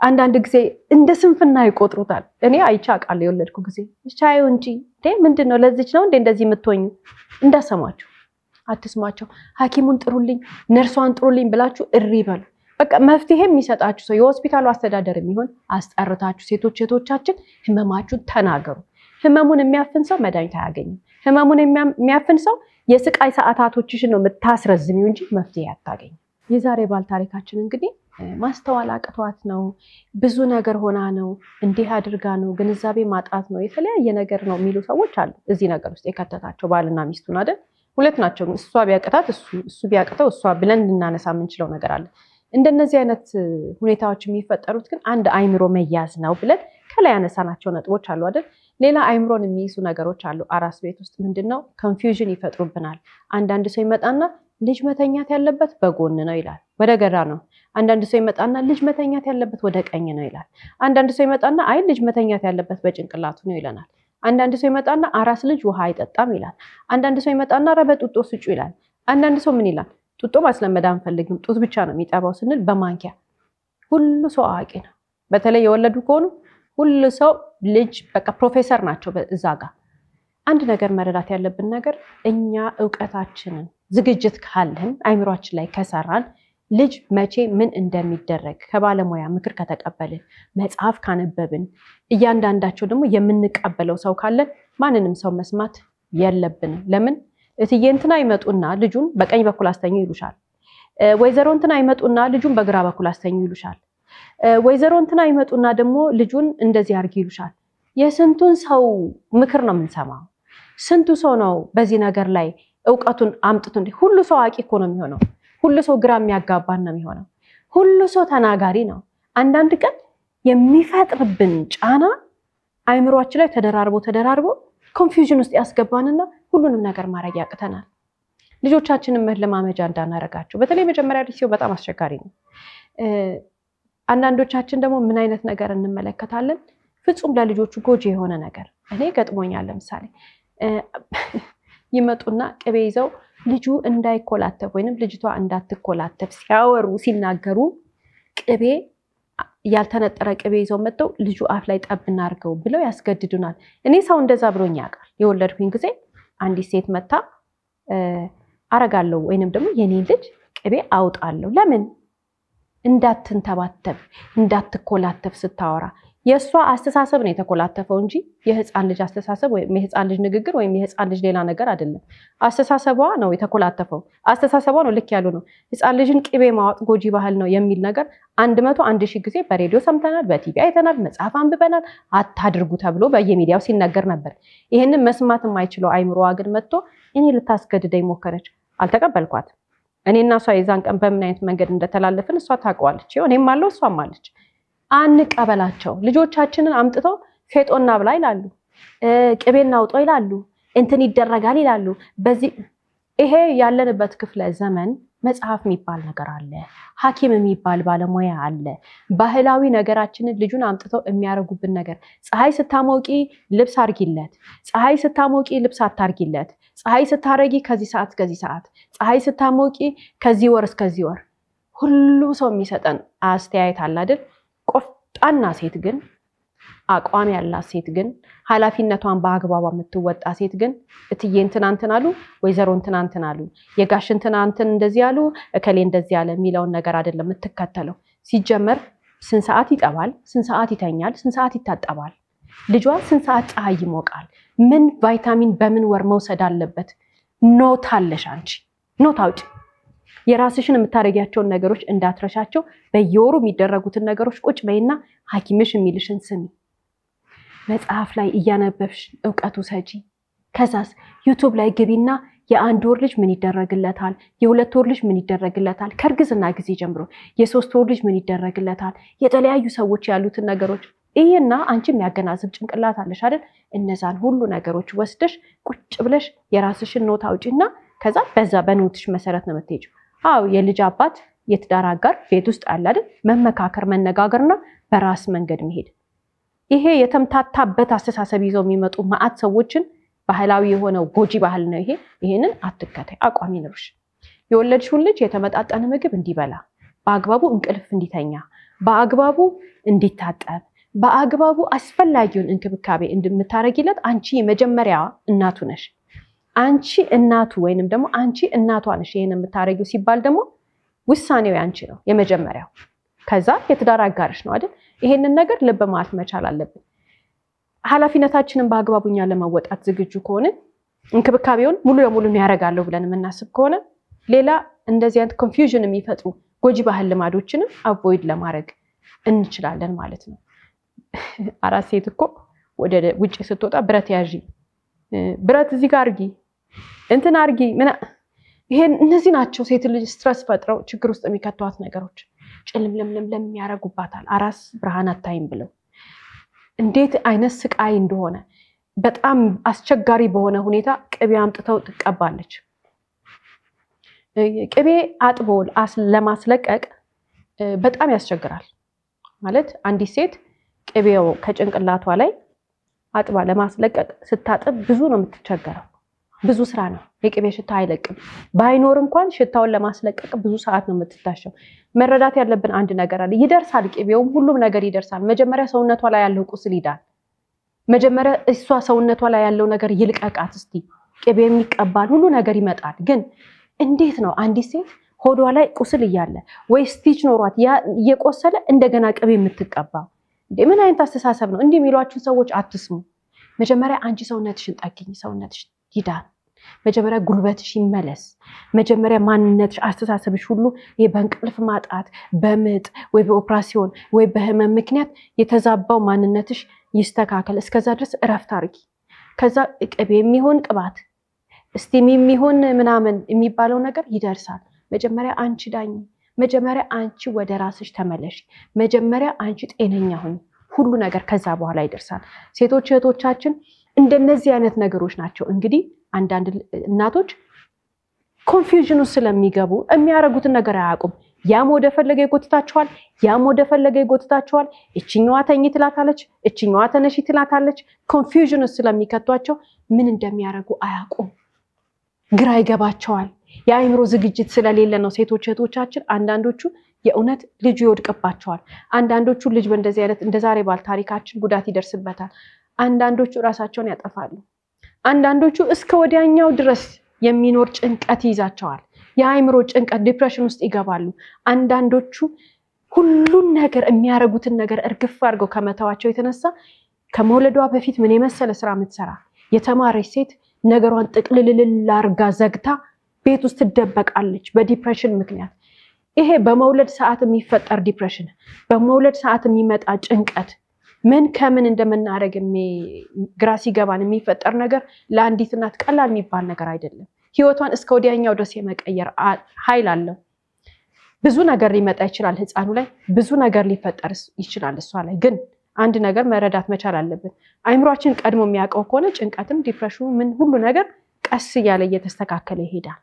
አንዳንድ ጊዜ እንደ ስንፍና ይቆጥሩታል። እኔ አይቼ አውቃለሁ። የወለድኩ ጊዜ ቻዩ እንጂ ምንድነው ለዚች ነው እንደዚህ የምትሆኙ? እንዳሰማችሁ አትስማቸው። ሐኪሙን ጥሩልኝ፣ ነርሷን ጥሩልኝ ብላችሁ እሪ በሉ። በቃ መፍትሄ የሚሰጣችሁ ሰው የሆስፒታሉ አስተዳደር የሚሆን አስጠርታችሁ ሴቶች እህቶቻችን ህመማችሁን ተናገሩ። ህመሙን የሚያፍን ሰው መድኃኒት አያገኝም። ህመሙን የሚያፍን ሰው የስቃይ ሰዓታቶችሽን ነው የምታስረዝሚው እንጂ መፍትሄ አታገኝም። የዛሬ ባል ታሪካችን እንግዲህ ማስተዋል አቅቷት ነው፣ ብዙ ነገር ሆና ነው፣ እንዲህ አድርጋ ነው፣ ግንዛቤ ማጣት ነው፣ የተለያየ ነገር ነው የሚሉ ሰዎች አሉ። እዚህ ነገር ውስጥ የከተታቸው ባልና ሚስቱን አይደል? ሁለት ናቸው። እሷ ቢያቅታት እሱ ቢያቅተው እሷ ብለን ልናነሳ የምንችለው ነገር አለ። እንደነዚህ አይነት ሁኔታዎች የሚፈጠሩት ግን አንድ አይምሮ መያዝ ነው ብለን ከላይ ያነሳናቸው ነጥቦች አሉ አይደል? ሌላ አይምሮን የሚይዙ ነገሮች አሉ። አራስ ቤት ውስጥ ምንድነው ኮንፊውዥን ይፈጥሩብናል። አንዳንድ ሰው ይመጣና ልጅ መተኛት ያለበት በጎን ነው ይላል፣ ወደ ግራ ነው። አንዳንድ ሰው ይመጣና ልጅ መተኛት ያለበት ወደ ቀኝ ነው ይላል። አንዳንድ ሰው ይመጣና አይ ልጅ መተኛት ያለበት በጭንቅላቱ ነው ይለናል። አንዳንድ ሰው ይመጣና አራስ ልጅ ውሃ አይጠጣም ይላል። አንዳንድ ሰው ይመጣና ኧረ በጡጦ ስጩ ይላል። አንዳንድ ሰው ምን ይላል? ጡጦ ማስለመድ አንፈልግም፣ ጡት ብቻ ነው የሚጠባው ስንል በማንኪያ። ሁሉ ሰው አዋቂ ነው። በተለይ የወለዱ ከሆኑ ሁሉ ሰው ልጅ በቃ ፕሮፌሰር ናቸው እዛ ጋር። አንድ ነገር መረዳት ያለብን ነገር እኛ ዕውቀታችንን ዝግጅት ካለን አይምሯችን ላይ ከሰራን ልጅ መቼ ምን እንደሚደረግ ከባለሙያ ምክር ከተቀበልን መጽሐፍ ካነበብን እያንዳንዳቸው ደግሞ የምንቀበለው ሰው ካለን ማንንም ሰው መስማት የለብንም። ለምን እትዬ እንትና ይመጡና ልጁን በቀኝ በኩል አስተኙ ይሉሻል። ወይዘሮ እንትና ይመጡና ልጁን በግራ በኩል አስተኙ ይሉሻል። ወይዘሮ እንትና ይመጡና ደግሞ ልጁን እንደዚህ አድርጊ ይሉሻል። የስንቱን ሰው ምክር ነው የምንሰማው? ስንቱ ሰው ነው በዚህ ነገር ላይ ዕውቀቱን አምጥቶ ሁሉ ሰው አዋቂ እኮ ነው የሚሆነው። ሁሉ ሰው ግራ የሚያጋባን ነው የሚሆነው። ሁሉ ሰው ተናጋሪ ነው። አንዳንድ ቀን የሚፈጥርብን ጫና አይምሯችን ላይ ተደራርቦ ኮንፊውዥን ውስጥ ያስገባንና ሁሉንም ነገር ማድረግ ያቅተናል። ልጆቻችንን መለማመጃ እንዳናረጋቸው። በተለይ መጀመሪያ ልጅ ሲሆን በጣም አስቸጋሪ ነው። አንዳንዶቻችን ደግሞ ምን አይነት ነገር እንመለከታለን? ፍጹም ለልጆቹ ጎጂ የሆነ ነገር። እኔ ገጥሞኛል። ለምሳሌ ይመጡና ቅቤ ይዘው ልጁ እንዳይኮላተፍ ወይንም ልጅቷ እንዳትኮላተፍ ሲያወሩ ሲናገሩ ቅቤ ያልተነጠረ ቅቤ ይዘው መጥተው ልጁ አፍ ላይ ጠብ እናርገው ብለው ያስገድዱናል። እኔ ሰው እንደዛ ብሎኝ ያውቃል። የወለድኩኝ ጊዜ አንዲት ሴት መታ አረጋለሁ ወይንም ደግሞ የኔን ልጅ ቅቤ አውጣለሁ ለምን እንዳትንተባተብ እንዳትኮላተፍ ስታወራ የሷ አስተሳሰብ ነው የተኮላተፈው እንጂ የህፃን ልጅ አስተሳሰብ ወይም የህፃን ልጅ ንግግር ወይም የህፃን ልጅ ሌላ ነገር አይደለም። አስተሳሰቧ ነው የተኮላተፈው። አስተሳሰቧ ነው ልክ ያሉ ነው። ህፃን ልጅን ቅቤ ማዋጥ ጎጂ ባህል ነው የሚል ነገር 101,000 ጊዜ በሬዲዮ ሰምተናል፣ በቲቪ አይተናል፣ መጽሐፍ አንብበናል። አታድርጉ ተብሎ በየሚዲያው ሲነገር ነበር። ይሄንን መስማት የማይችለው አይምሮዋ ግን መጥቶ እኔ ልታስገድደኝ ሞከረች። አልተቀበልኳት። እኔና እሷ የዛን ቀን በምን አይነት መንገድ እንደተላለፍን እሷ ታውቀዋለች። እኔም አለው እሷም አለች። አንቀበላቸው። ልጆቻችንን አምጥተው ፌጦና ብላ ይላሉ፣ ቅቤና አውጦ ይላሉ፣ እንትን ይደረጋል ይላሉ። በዚህ ይሄ ያለንበት ክፍለ ዘመን መጽሐፍ የሚባል ነገር አለ፣ ሐኪም የሚባል ባለሙያ አለ። ባህላዊ ነገራችንን ልጁን አምጥተው የሚያረጉብን ነገር ፀሐይ ስታሞቂ ልብስ አርጊለት፣ ፀሐይ ስታሞቂ ልብስ አታርጊለት፣ ፀሐይ ስታረጊ ከዚህ ሰዓት ከዚህ ሰዓት፣ ፀሐይ ስታሞቂ ከዚህ ወር እስከዚህ ወር። ሁሉ ሰው የሚሰጠን አስተያየት አለ አይደል? ቆፍጣና ሴት ግን አቋም ያላት ሴት ግን ኃላፊነቷን በአግባቡ የምትወጣ ሴት ግን እትዬ እንትን አሉ ወይዘሮ እንትን አሉ የጋሽ እንትን እንደዚህ ያሉ እከሌ እንደዚህ ያለ የሚለውን ነገር አይደለም የምትከተለው ሲጀመር ስንት ሰዓት ይጠባል ስንት ሰዓት ይተኛል ስንት ሰዓት ይታጠባል ልጇ ስንት ሰዓት ፀሐይ ይሞቃል ምን ቫይታሚን በምን ወር መውሰድ አለበት ኖት አለሽ አንቺ ኖት አውጪ የራስሽን የምታረጋቸውን ነገሮች እንዳትረሻቸው በየወሩ የሚደረጉትን ነገሮች ቁጭ በይና ሐኪምሽ የሚልሽን ስሚ መጽሐፍ ላይ እያነበብሽ ዕውቀቱ ሰጂ ከዛስ ዩቲዩብ ላይ ግቢና የአንድ ወር ልጅ ምን ይደረግለታል የሁለት ወር ልጅ ምን ይደረግለታል ከርግዝና ጊዜ ጀምሮ የሶስት ወር ልጅ ምን ይደረግለታል የተለያዩ ሰዎች ያሉትን ነገሮች ይሄና አንቺ የሚያገናዝብ ጭንቅላት አለሽ አይደል እነዛን ሁሉ ነገሮች ወስደሽ ቁጭ ብለሽ የራስሽን ኖት አውጪና ከዛ በዛ በኖትሽ መሰረት ነው የምትሄጂው አው የልጅ አባት የትዳር አጋር ቤት ውስጥ አለ አይደል መመካከር መነጋገርና በራስ መንገድ መሄድ ይሄ የተምታታበት አስተሳሰብ ይዘው የሚመጡ ማአት ሰዎችን ባህላዊ የሆነው ጎጂ ባህል ነው ይሄንን አትከታይ አቋም ይኑርሽ የወለድሽውን ልጅ የተመጣጠነ ምግብ እንዲበላ በአግባቡ እንቅልፍ እንዲተኛ በአግባቡ እንዲታጠብ በአግባቡ አስፈላጊውን እንክብካቤ እንድምታረጊለት አንቺ የመጀመሪያ እናቱ ነሽ አንቺ እናቱ ወይንም ደግሞ አንቺ እናቷ ነሽ ይሄንን የምታረጊው ሲባል ደግሞ ውሳኔው ያንቺ ነው የመጀመሪያው ከዛ የትዳር አጋርሽ ነው አይደል ይሄንን ነገር ልብ ማለት መቻል አለብን ኃላፊነታችንን በአግባቡኛ ለመወጣት ዝግጁ ከሆነ እንክብካቤውን ሙሉ ለሙሉ ያረጋለሁ ብለን እናስብ ከሆነ ሌላ እንደዚህ አይነት ኮንፊውዥን የሚፈጥሩ ጎጂ ባህል ልማዶችንም አቮይድ ለማድረግ እንችላለን ማለት ነው አራስ ሴት እኮ ወደ ውጪ ስትወጣ ብረት ያዢ ብረት እዚህ ጋር አርጊ እንትን አርጊ ይሄን እነዚህ ናቸው ሴት ልጅ ስትረስ ፈጥረው ችግር ውስጥ የሚከቷት ነገሮች ጭልምልምልም ያረጉባታል አራስ ብርሃን አታይም ብለው እንዴት አይነት ስቃይ እንደሆነ በጣም አስቸጋሪ በሆነ ሁኔታ ቅቤ አምጥተው ትቀባለች ቅቤ አጥቦ ለማስለቀቅ በጣም ያስቸግራል ማለት አንዲት ሴት ቅቤው ከጭንቅላቷ ላይ አጥባ ለማስለቀቅ ስታጥብ ብዙ ነው የምትቸገረው ብዙ ስራ ነው የቅቤ ሽታ አይለቅም ባይኖር እንኳን ሽታውን ለማስለቀቅ ብዙ ሰዓት ነው የምትታሸው መረዳት ያለብን አንድ ነገር አለ ይደርሳል ቅቤውም ሁሉም ነገር ይደርሳል መጀመሪያ ሰውነቷ ላይ ያለው ቁስል ይዳል መጀመሪያ እሷ ሰውነቷ ላይ ያለው ነገር ይልቀቃት እስቲ ቅቤ የሚቀባል ሁሉ ነገር ይመጣል ግን እንዴት ነው አንዲት ሴት ሆዷ ላይ ቁስል ይያለ ወይ ስቲች ኖሯት ያ እየቆሰለ እንደገና ቅቤ የምትቀባው ምን አይነት አስተሳሰብ ነው እንዲህ የሚሏችሁ ሰዎች አትስሙ መጀመሪያ አንቺ ሰውነትሽን ጠግኝ ሰውነትሽ ይዳል መጀመሪያ ጉልበትሽ ይመለስ መጀመሪያ ማንነትሽ አስተሳሰብሽ ሁሉ በእንቅልፍ ማጣት በምጥ ወይ በኦፕራሲዮን ወይ በህመም ምክንያት የተዛባው ማንነትሽ ይስተካከል እስከዛ ድረስ እረፍት አርጊ ከዛ ቅቤ የሚሆን ቅባት እስቲም የሚሆን ምናምን የሚባለው ነገር ይደርሳል መጀመሪያ አንቺ ዳኝ መጀመሪያ አንቺ ወደ ራስሽ ተመለሽ መጀመሪያ አንቺ ጤነኛ ሁኚ ሁሉ ነገር ከዛ በኋላ ይደርሳል ሴቶች እህቶቻችን እንደነዚህ አይነት ነገሮች ናቸው እንግዲህ አንዳንድ እናቶች ኮንፊውዥኑ ስለሚገቡ የሚያረጉትን ነገር አያውቁም ያም ወደ ፈለገ ይጎትታቸዋል ያም ወደ ፈለገ ይጎትታቸዋል እቺኛዋ ተኝ ትላታለች እቺኛዋ ተነሺ ትላታለች ኮንፊውዥኑ ስለሚከቷቸው ምን እንደሚያረጉ አያውቁም ግራ ይገባቸዋል የአይምሮ ዝግጅት ስለሌለ ነው ሴቶች እህቶቻችን አንዳንዶቹ የእውነት ልጅ ይወድቅባቸዋል አንዳንዶቹ ልጅ በእንደዚህ አይነት እንደዛሬ ባል ታሪካችን ጉዳት ይደርስበታል አንዳንዶቹ ራሳቸውን ያጠፋሉ አንዳንዶቹ እስከ ወዲያኛው ድረስ የሚኖር ጭንቀት ይዛቸዋል የአይምሮ ጭንቀት ዲፕሬሽን ውስጥ ይገባሉ አንዳንዶቹ ሁሉን ነገር የሚያረጉትን ነገር እርግፍ አድርገው ከመተዋቸው የተነሳ ከመውለዷ በፊት ምን የመሰለ ስራ የምትሰራ የተማረች ሴት ነገሯን ጥቅልልል አርጋ ዘግታ ቤት ውስጥ ትደበቃለች በዲፕሬሽን ምክንያት ይሄ በመውለድ ሰዓት የሚፈጠር ዲፕሬሽን በመውለድ ሰዓት የሚመጣ ጭንቀት ምን ከምን እንደምናረግ ግራ ሲገባን የሚፈጠር ነገር ለአንዲት እናት ቀላል የሚባል ነገር አይደለም ህይወቷን እስከ ወዲያኛው ድረስ የመቀየር ኃይል አለው ብዙ ነገር ሊመጣ ይችላል ህፃኑ ላይ ብዙ ነገር ሊፈጠር ይችላል እሷ ላይ ግን አንድ ነገር መረዳት መቻል አለብን አይምሮአችን ቀድሞ የሚያውቀው ከሆነ ጭንቀትም ዲፕሬሽኑ ምን ሁሉ ነገር ቀስ ያለ እየተስተካከለ ይሄዳል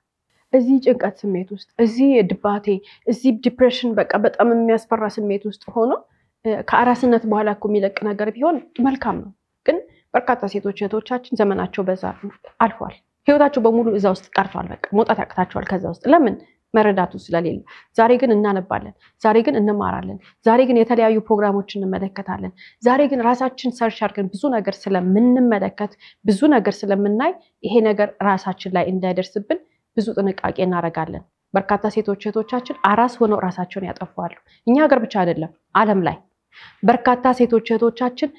እዚህ ጭንቀት ስሜት ውስጥ እዚህ ድባቴ እዚህ ዲፕሬሽን በቃ በጣም የሚያስፈራ ስሜት ውስጥ ሆኖ ከአራስነት በኋላ እኮ የሚለቅ ነገር ቢሆን መልካም ነው ግን በርካታ ሴቶች እህቶቻችን ዘመናቸው በዛ አልፏል ህይወታቸው በሙሉ እዛ ውስጥ ቀርቷል በቃ መውጣት ያቅታቸዋል ከዛ ውስጥ ለምን መረዳቱ ስለሌለ ዛሬ ግን እናነባለን ዛሬ ግን እንማራለን ዛሬ ግን የተለያዩ ፕሮግራሞችን እንመለከታለን ዛሬ ግን ራሳችን ሰርች አድርገን ብዙ ነገር ስለምንመለከት ብዙ ነገር ስለምናይ ይሄ ነገር ራሳችን ላይ እንዳይደርስብን ብዙ ጥንቃቄ እናደርጋለን በርካታ ሴቶች እህቶቻችን አራስ ሆነው ራሳቸውን ያጠፋሉ እኛ ሀገር ብቻ አይደለም ዓለም ላይ በርካታ ሴቶች እህቶቻችን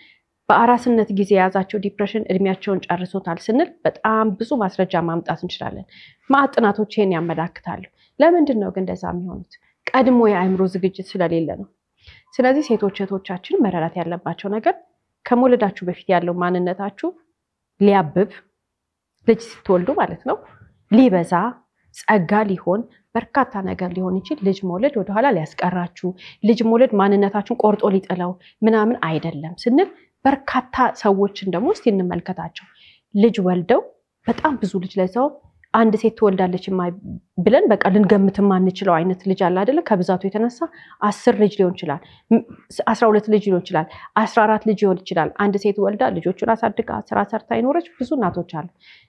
በአራስነት ጊዜ ያዛቸው ዲፕሬሽን እድሜያቸውን ጨርሶታል ስንል በጣም ብዙ ማስረጃ ማምጣት እንችላለን ማጥናቶች ይሄን ያመላክታሉ ለምንድን ነው ግን እንደዛ የሚሆኑት ቀድሞ የአእምሮ ዝግጅት ስለሌለ ነው ስለዚህ ሴቶች እህቶቻችን መረዳት ያለባቸው ነገር ከመውለዳችሁ በፊት ያለው ማንነታችሁ ሊያብብ ልጅ ስትወልዱ ማለት ነው ሊበዛ ጸጋ ሊሆን በርካታ ነገር ሊሆን ይችላል ልጅ መውለድ ወደ ኋላ ሊያስቀራችሁ ልጅ መውለድ ማንነታችሁን ቆርጦ ሊጥለው ምናምን አይደለም ስንል በርካታ ሰዎችን ደግሞ እስቲ እንመልከታቸው ልጅ ወልደው በጣም ብዙ ልጅ ለዛው አንድ ሴት ትወልዳለች ብለን በቃ ልንገምት ማንችለው አይነት ልጅ አለ አይደለ ከብዛቱ የተነሳ 10 ልጅ ሊሆን ይችላል 12 ልጅ ሊሆን ይችላል 14 ልጅ ሊሆን ይችላል አንድ ሴት ወልዳ ልጆቹን አሳድጋ ስራ ሰርታ ይኖረች ብዙ እናቶች አሉ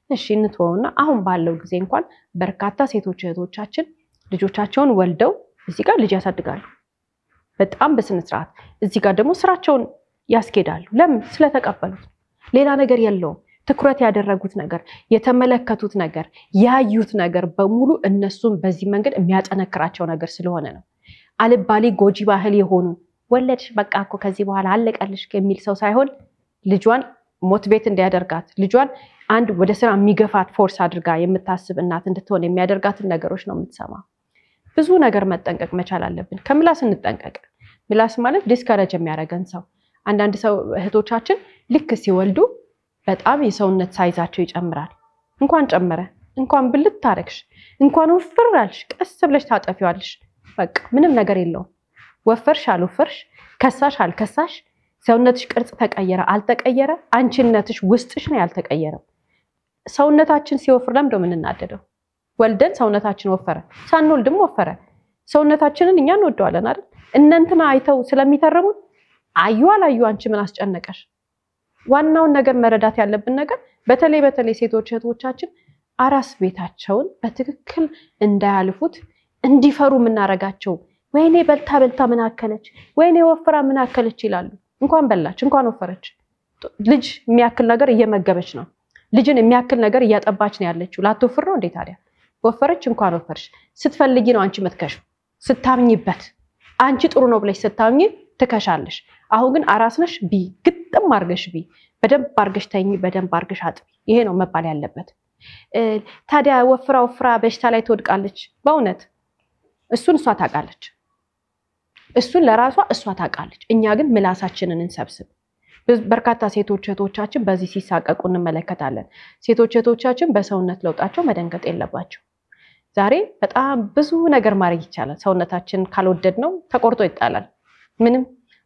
እሺ እንተውና አሁን ባለው ጊዜ እንኳን በርካታ ሴቶች እህቶቻችን ልጆቻቸውን ወልደው እዚህ ጋር ልጅ ያሳድጋሉ በጣም በስነ ስርዓት እዚህ ጋር ደግሞ ስራቸውን ያስኬዳሉ ለምን ስለተቀበሉት ሌላ ነገር የለውም ትኩረት ያደረጉት ነገር የተመለከቱት ነገር ያዩት ነገር በሙሉ እነሱን በዚህ መንገድ የሚያጠነክራቸው ነገር ስለሆነ ነው አልባሊ ጎጂ ባህል የሆኑ ወለድሽ በቃ እኮ ከዚህ በኋላ አለቀልሽ የሚል ሰው ሳይሆን ልጇን ሞቲቬት እንዲያደርጋት ልጇን አንድ ወደ ስራ የሚገፋት ፎርስ አድርጋ የምታስብ እናት እንድትሆን የሚያደርጋትን ነገሮች ነው የምትሰማ ብዙ ነገር መጠንቀቅ መቻል አለብን ከምላስ እንጠንቀቅ ምላስ ማለት ዲስከሬጅ የሚያደርገን ሰው አንዳንድ ሰው እህቶቻችን ልክ ሲወልዱ በጣም የሰውነት ሳይዛቸው ይጨምራል እንኳን ጨመረ እንኳን ብልት ታረክሽ እንኳን ወፍራልሽ ቀስ ብለሽ ታጠፊዋለሽ በቃ ምንም ነገር የለውም ወፈርሽ አልወፈርሽ ከሳሽ አልከሳሽ ሰውነትሽ ቅርጽ ተቀየረ አልተቀየረ አንቺነትሽ ውስጥሽ ነው ያልተቀየረው ሰውነታችን ሲወፍር ለምን ነው እናደደው ወልደን ሰውነታችን ወፈረ ሳንወልድም ወፈረ ሰውነታችንን እኛ እንወደዋለን አይደል እናንተና አይተው ስለሚተረሙ አዩ አላዩ አንቺ ምን አስጨነቀሽ ዋናውን ነገር መረዳት ያለብን ነገር በተለይ ሴቶች እህቶቻችን አራስ ቤታቸውን በትክክል እንዳያልፉት እንዲፈሩ ምናረጋቸው ወይኔ በልታ ምን አከለች ወይኔ ወፍራ ምን አከለች ይላሉ እንኳን በላች እንኳን ወፈረች ልጅ የሚያክል ነገር እየመገበች ነው ልጅን የሚያክል ነገር እያጠባች ነው ያለችው ላትወፍር ነው እንዴ ታዲያ ወፈረች እንኳን ወፈርሽ ስትፈልጊ ነው አንቺ መትከሽ ስታምኝበት አንቺ ጥሩ ነው ብለሽ ስታምኝ ትከሻለሽ አሁን ግን አራስ ነሽ ግጥም አርገሽ በደንብ አርገሽ ተኝ በደንብ አርገሽ አጥቢ ይሄ ነው መባል ያለበት ታዲያ ወፍራ በሽታ ላይ ትወድቃለች በእውነት እሱን እሷ ታውቃለች እሱን ለራሷ እሷ ታውቃለች እኛ ግን ምላሳችንን እንሰብስብ በርካታ ሴቶች እህቶቻችን በዚህ ሲሳቀቁ እንመለከታለን ሴቶች እህቶቻችን በሰውነት ለውጣቸው መደንገጥ የለባቸው ዛሬ በጣም ብዙ ነገር ማድረግ ይቻላል ሰውነታችን ካልወደድ ነው ተቆርጦ ይጣላል ምንም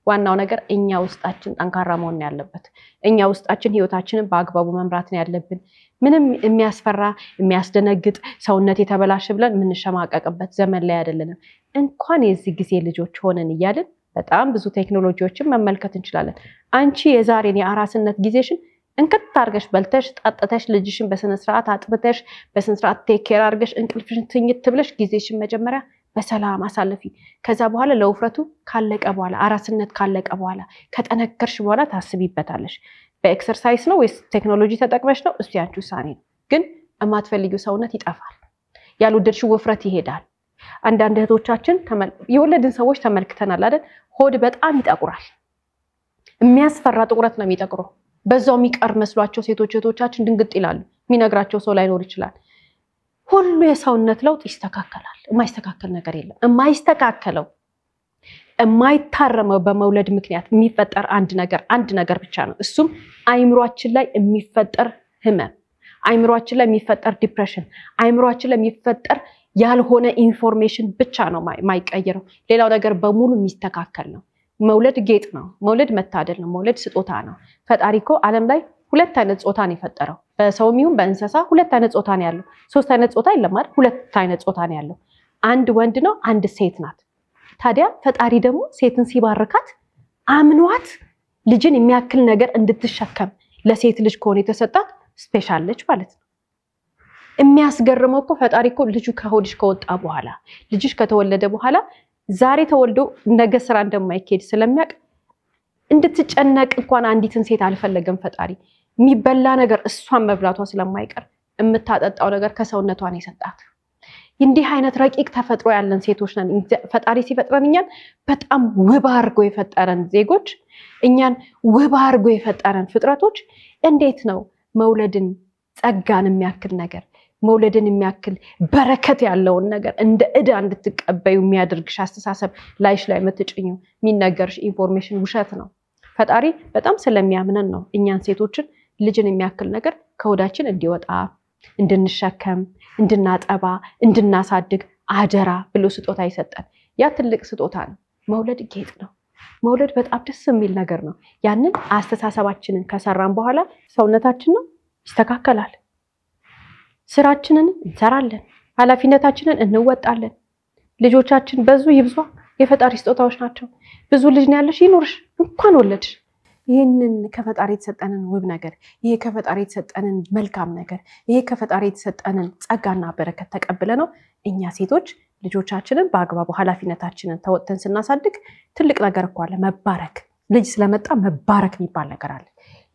ዋናው ነገር እኛ ውስጣችን ጠንካራ መሆን ያለበት እኛ ውስጣችን ህይወታችንን በአግባቡ መምራት ነው ያለብን ምንም የሚያስፈራ የሚያስደነግጥ ሰውነት የተበላሸ ብለን ምንሸማቀቅበት ዘመን ላይ አይደለንም እንኳን የዚህ ጊዜ ልጆች ሆነን ይያልን በጣም ብዙ ቴክኖሎጂዎችን መመልከት እንችላለን አንቺ የዛሬን የአራስነት ጊዜሽን እንክት አርገሽ በልተሽ ጣጣተሽ ልጅሽን በስነ ስርዓት አጥብተሽ በስነ ስርዓት ቴክ ኬር አርገሽ እንቅልፍሽን ትኝት ብለሽ ጊዜሽን መጀመሪያ በሰላም አሳልፊ ከዛ በኋላ ለውፍረቱ ካለቀ በኋላ አራስነት ካለቀ በኋላ ከጠነከርሽ በኋላ ታስቢበታለሽ በኤክሰርሳይዝ ነው ወይስ ቴክኖሎጂ ተጠቅመሽ ነው እሱ ያንቺ ውሳኔ ነው ግን የማትፈልጊው ሰውነት ይጠፋል ያልወደድሽው ውፍረት ይሄዳል አንዳንድ እህቶቻችን የወለድን ሰዎች ተመልክተናል አይደል ሆድ በጣም ይጠቁራል የሚያስፈራ ጥቁረት ነው የሚጠቁረው በዛው የሚቀር መስሏቸው ሴቶች እህቶቻችን ድንግጥ ይላሉ የሚነግራቸው ሰው ላይኖር ይችላል ሁሉ የሰውነት ለውጥ ይስተካከላል የማይስተካከል ነገር የለም የማይስተካከለው የማይታረመው በመውለድ ምክንያት የሚፈጠር አንድ ነገር ብቻ ነው እሱም አይምሮአችን ላይ የሚፈጠር ህመም አይምሮአችን ላይ የሚፈጠር ዲፕሬሽን አይምሮአችን ላይ የሚፈጠር ያልሆነ ኢንፎርሜሽን ብቻ ነው ማይቀየረው ሌላው ነገር በሙሉ የሚስተካከል ነው መውለድ ጌጥ ነው መውለድ መታደል ነው መውለድ ስጦታ ነው ፈጣሪኮ ዓለም ላይ ሁለት አይነት ጾታ ነው የፈጠረው በሰውም ይሁን በእንስሳ ሁለት አይነት ጾታ ነው ያለው ሶስት አይነት ጾታ የለም አይደል ሁለት አይነት ጾታ ነው ያለው አንድ ወንድ ነው አንድ ሴት ናት ታዲያ ፈጣሪ ደግሞ ሴትን ሲባርካት አምኗት ልጅን የሚያክል ነገር እንድትሸከም ለሴት ልጅ ከሆነ የተሰጣት ስፔሻል ልጅ ማለት ነው የሚያስገርመው እኮ ፈጣሪ እኮ ልጁ ከሆድሽ ከወጣ በኋላ ልጅሽ ከተወለደ በኋላ ዛሬ ተወልዶ ነገ ስራ እንደማይኬድ ስለሚያውቅ እንድትጨነቅ እንኳን አንዲትን ሴት አልፈለገም ፈጣሪ። የሚበላ ነገር እሷን መብላቷ ስለማይቀር የምታጠጣው ነገር ከሰውነቷ ነው የሰጣት። እንዲህ አይነት ረቂቅ ተፈጥሮ ያለን ሴቶች ነን። ፈጣሪ ሲፈጥረን እኛን በጣም ውብ አድርጎ የፈጠረን ዜጎች፣ እኛን ውብ አድርጎ የፈጠረን ፍጥረቶች እንዴት ነው መውለድን ጸጋን የሚያክል ነገር መውለድን የሚያክል በረከት ያለውን ነገር እንደ ዕዳ እንድትቀበዩ የሚያደርግሽ አስተሳሰብ ላይሽ ላይ የምትጭኙ የሚነገርሽ ኢንፎርሜሽን ውሸት ነው። ፈጣሪ በጣም ስለሚያምነን ነው እኛን ሴቶችን ልጅን የሚያክል ነገር ከሆዳችን እንዲወጣ እንድንሸከም እንድናጠባ እንድናሳድግ አደራ ብሎ ስጦታ ይሰጠን። ያ ትልቅ ስጦታ ነው። መውለድ ጌጥ ነው። መውለድ በጣም ደስ የሚል ነገር ነው። ያንን አስተሳሰባችንን ከሰራን በኋላ ሰውነታችን ነው ይስተካከላል። ስራችንን እንሰራለን፣ ኃላፊነታችንን እንወጣለን። ልጆቻችን በዙ ይብዙ የፈጣሪ ስጦታዎች ናቸው። ብዙ ልጅ ነው ያለሽ ይኖርሽ እንኳን ወለድሽ። ይሄንን ከፈጣሪ የተሰጠንን ውብ ነገር፣ ይሄ ከፈጣሪ የተሰጠንን መልካም ነገር፣ ይሄ ከፈጣሪ የተሰጠንን ጸጋና በረከት ተቀብለ ነው እኛ ሴቶች ልጆቻችንን በአግባቡ ኃላፊነታችንን ተወጥተን ስናሳድግ ትልቅ ነገር እኮ አለ። መባረክ፣ ልጅ ስለመጣ መባረክ የሚባል ነገር አለ።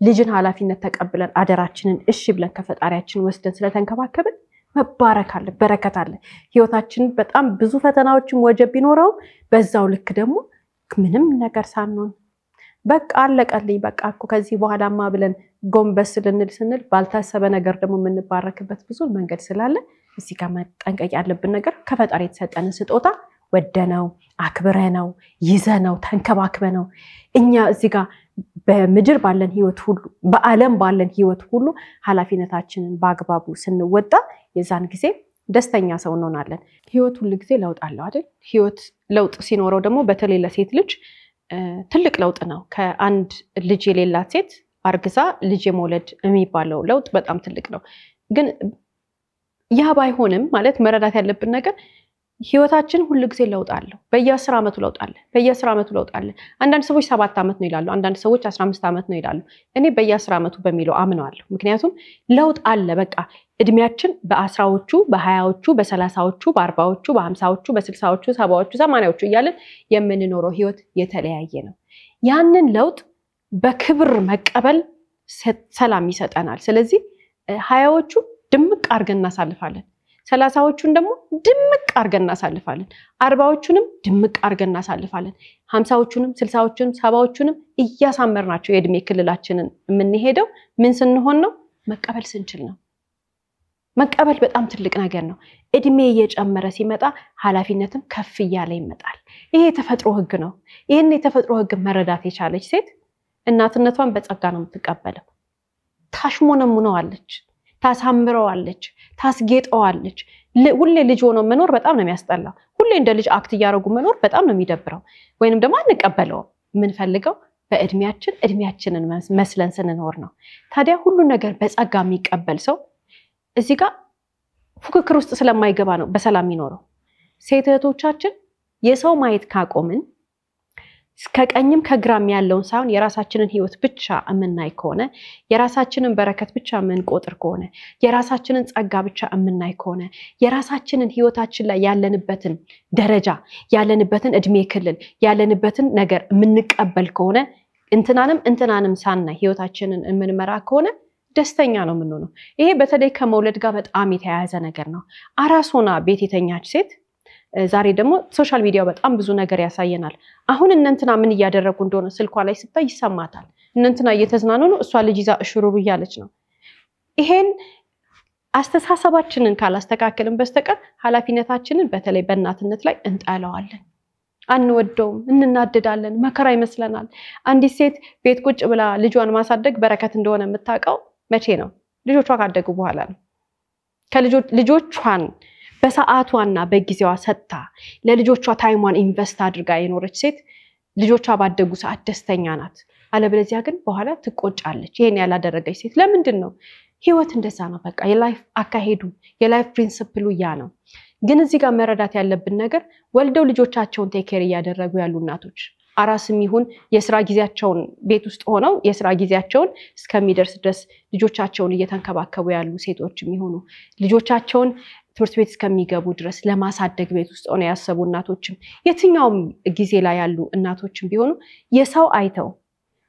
ልጅን ኃላፊነት ተቀብለን አደራችንን እሺ ብለን ከፈጣሪያችን ወስደን ስለተንከባከብን መባረክ አለ፣ በረከት አለ። ህይወታችን በጣም ብዙ ፈተናዎችን ወጀብ ቢኖረው በዛው ልክ ደግሞ ምንም ነገር ሳንሆን በቃ አለቀልኝ በቃ እኮ ከዚህ በኋላማ ብለን ጎንበስ ልንል ስንል ባልታሰበ ነገር ደግሞ የምንባረክበት ብዙ መንገድ ስላለ እዚህ ጋር መጠንቀቅ ያለብን ነገር ከፈጣሪ የተሰጠንን ስጦታ ወደነው አክብረነው ይዘነው ተንከባክበነው እኛ እዚህ ጋር በምድር ባለን ህይወት ሁሉ በዓለም ባለን ህይወት ሁሉ ኃላፊነታችንን በአግባቡ ስንወጣ የዛን ጊዜ ደስተኛ ሰው እንሆናለን። ህይወት ሁሉ ጊዜ ለውጥ አለው አይደል? ህይወት ለውጥ ሲኖረው ደግሞ በተለይ ለሴት ልጅ ትልቅ ለውጥ ነው። ከአንድ ልጅ የሌላት ሴት አርግዛ ልጅ የመውለድ የሚባለው ለውጥ በጣም ትልቅ ነው። ግን ያ ባይሆንም ማለት መረዳት ያለብን ነገር ህይወታችን ሁሉ ጊዜ ለውጥ አለው። በየ10 ዓመቱ ለውጥ አለ። በየ10 ዓመቱ ለውጥ አለ። አንዳንድ ሰዎች 7 ዓመት ነው ይላሉ፣ አንዳንድ ሰዎች 15 ዓመት ነው ይላሉ። እኔ በየ10 ዓመቱ በሚለው አምነዋለሁ። ምክንያቱም ለውጥ አለ። በቃ እድሜያችን በ10ዎቹ በ20ዎቹ በ30ዎቹ በ40ዎቹ በ50ዎቹ በ60ዎቹ 70ዎቹ 80ዎቹ እያልን የምንኖረው ህይወት የተለያየ ነው። ያንን ለውጥ በክብር መቀበል ሰላም ይሰጠናል። ስለዚህ 20ዎቹ ድምቅ አድርገን እናሳልፋለን፣ 30ዎቹን ደግሞ ድምቅ አድርገን እናሳልፋለን፣ 40ዎቹንም ድምቅ አድርገን እናሳልፋለን፣ 50ዎቹንም 60ዎቹንም 70ዎቹንም እያሳመርናቸው የእድሜ ክልላችንን የምንሄደው ምን ስንሆን ነው? መቀበል ስንችል ነው። መቀበል በጣም ትልቅ ነገር ነው። እድሜ እየጨመረ ሲመጣ ኃላፊነትም ከፍ እያለ ይመጣል። ይሄ የተፈጥሮ ህግ ነው። ይሄን የተፈጥሮ ህግ መረዳት የቻለች ሴት እናትነቷን በጸጋ ነው የምትቀበለው። ታሽሞነሙነዋለች፣ ታሳምረዋለች፣ ታስጌጠዋለች። ሁሌ ልጅ ሆኖ መኖር በጣም ነው የሚያስጠላው። ሁሌ እንደ ልጅ አክት እያደረጉ መኖር በጣም ነው የሚደብረው። ወይንም ደግሞ አንቀበለውም። የምንፈልገው በእድሜያችን እድሜያችንን መስለን ስንኖር ነው። ታዲያ ሁሉ ነገር በጸጋ የሚቀበል ሰው እዚህ ጋር ፉክክር ውስጥ ስለማይገባ ነው በሰላም የሚኖረው። ሴት እህቶቻችን የሰው ማየት ካቆምን ከቀኝም ከግራም ያለውን ሳይሆን የራሳችንን ህይወት ብቻ የምናይ ከሆነ የራሳችንን በረከት ብቻ የምንቆጥር ከሆነ የራሳችንን ጸጋ ብቻ የምናይ ከሆነ የራሳችንን ህይወታችን ላይ ያለንበትን ደረጃ ያለንበትን እድሜ ክልል ያለንበትን ነገር የምንቀበል ከሆነ እንትናንም ሳናይ ህይወታችንን የምንመራ ከሆነ ደስተኛ ነው የምንሆነው። ይሄ በተለይ ከመውለድ ጋር በጣም የተያያዘ ነገር ነው። አራስ ሆና ቤት የተኛች ሴት ዛሬ ደግሞ ሶሻል ሚዲያው በጣም ብዙ ነገር ያሳየናል። አሁን እንንትና ምን እያደረጉ እንደሆነ ስልኳ ላይ ስታይ ይሰማታል። እንንትና እየተዝናኑ ነው፣ እሷ ልጅ ይዛ እሽሩሩ እያለች ነው። ይሄን አስተሳሰባችንን ካላስተካከልን በስተቀር ኃላፊነታችንን በተለይ በእናትነት ላይ እንጣለዋለን፣ አንወደውም፣ እንናደዳለን፣ መከራ ይመስለናል። አንዲት ሴት ቤት ቁጭ ብላ ልጇን ማሳደግ በረከት እንደሆነ የምታውቀው መቼ ነው? ልጆቿ ካደጉ በኋላ ነው። ልጆቿን በሰዓቷና በጊዜዋ ሰጥታ ለልጆቿ ታይሟን ኢንቨስት አድርጋ የኖረች ሴት ልጆቿ ባደጉ ሰዓት ደስተኛ ናት። አለበለዚያ ግን በኋላ ትቆጫለች። ይሄን ያላደረገች ሴት ለምንድን ነው? ህይወት እንደዛ ነው። በቃ የላይፍ አካሄዱ የላይፍ ፕሪንሲፕሉ ያ ነው። ግን እዚህ ጋር መረዳት ያለብን ነገር ወልደው ልጆቻቸውን ቴክ ኬር እያደረጉ ያሉ እናቶች አራስም ይሁን የስራ ጊዜያቸውን ቤት ውስጥ ሆነው የስራ ጊዜያቸውን እስከሚደርስ ድረስ ልጆቻቸውን እየተንከባከቡ ያሉ ሴቶችም ይሁኑ ልጆቻቸውን ትምህርት ቤት እስከሚገቡ ድረስ ለማሳደግ ቤት ውስጥ ሆነው ያሰቡ እናቶችም የትኛውም ጊዜ ላይ ያሉ እናቶችም ቢሆኑ የሰው አይተው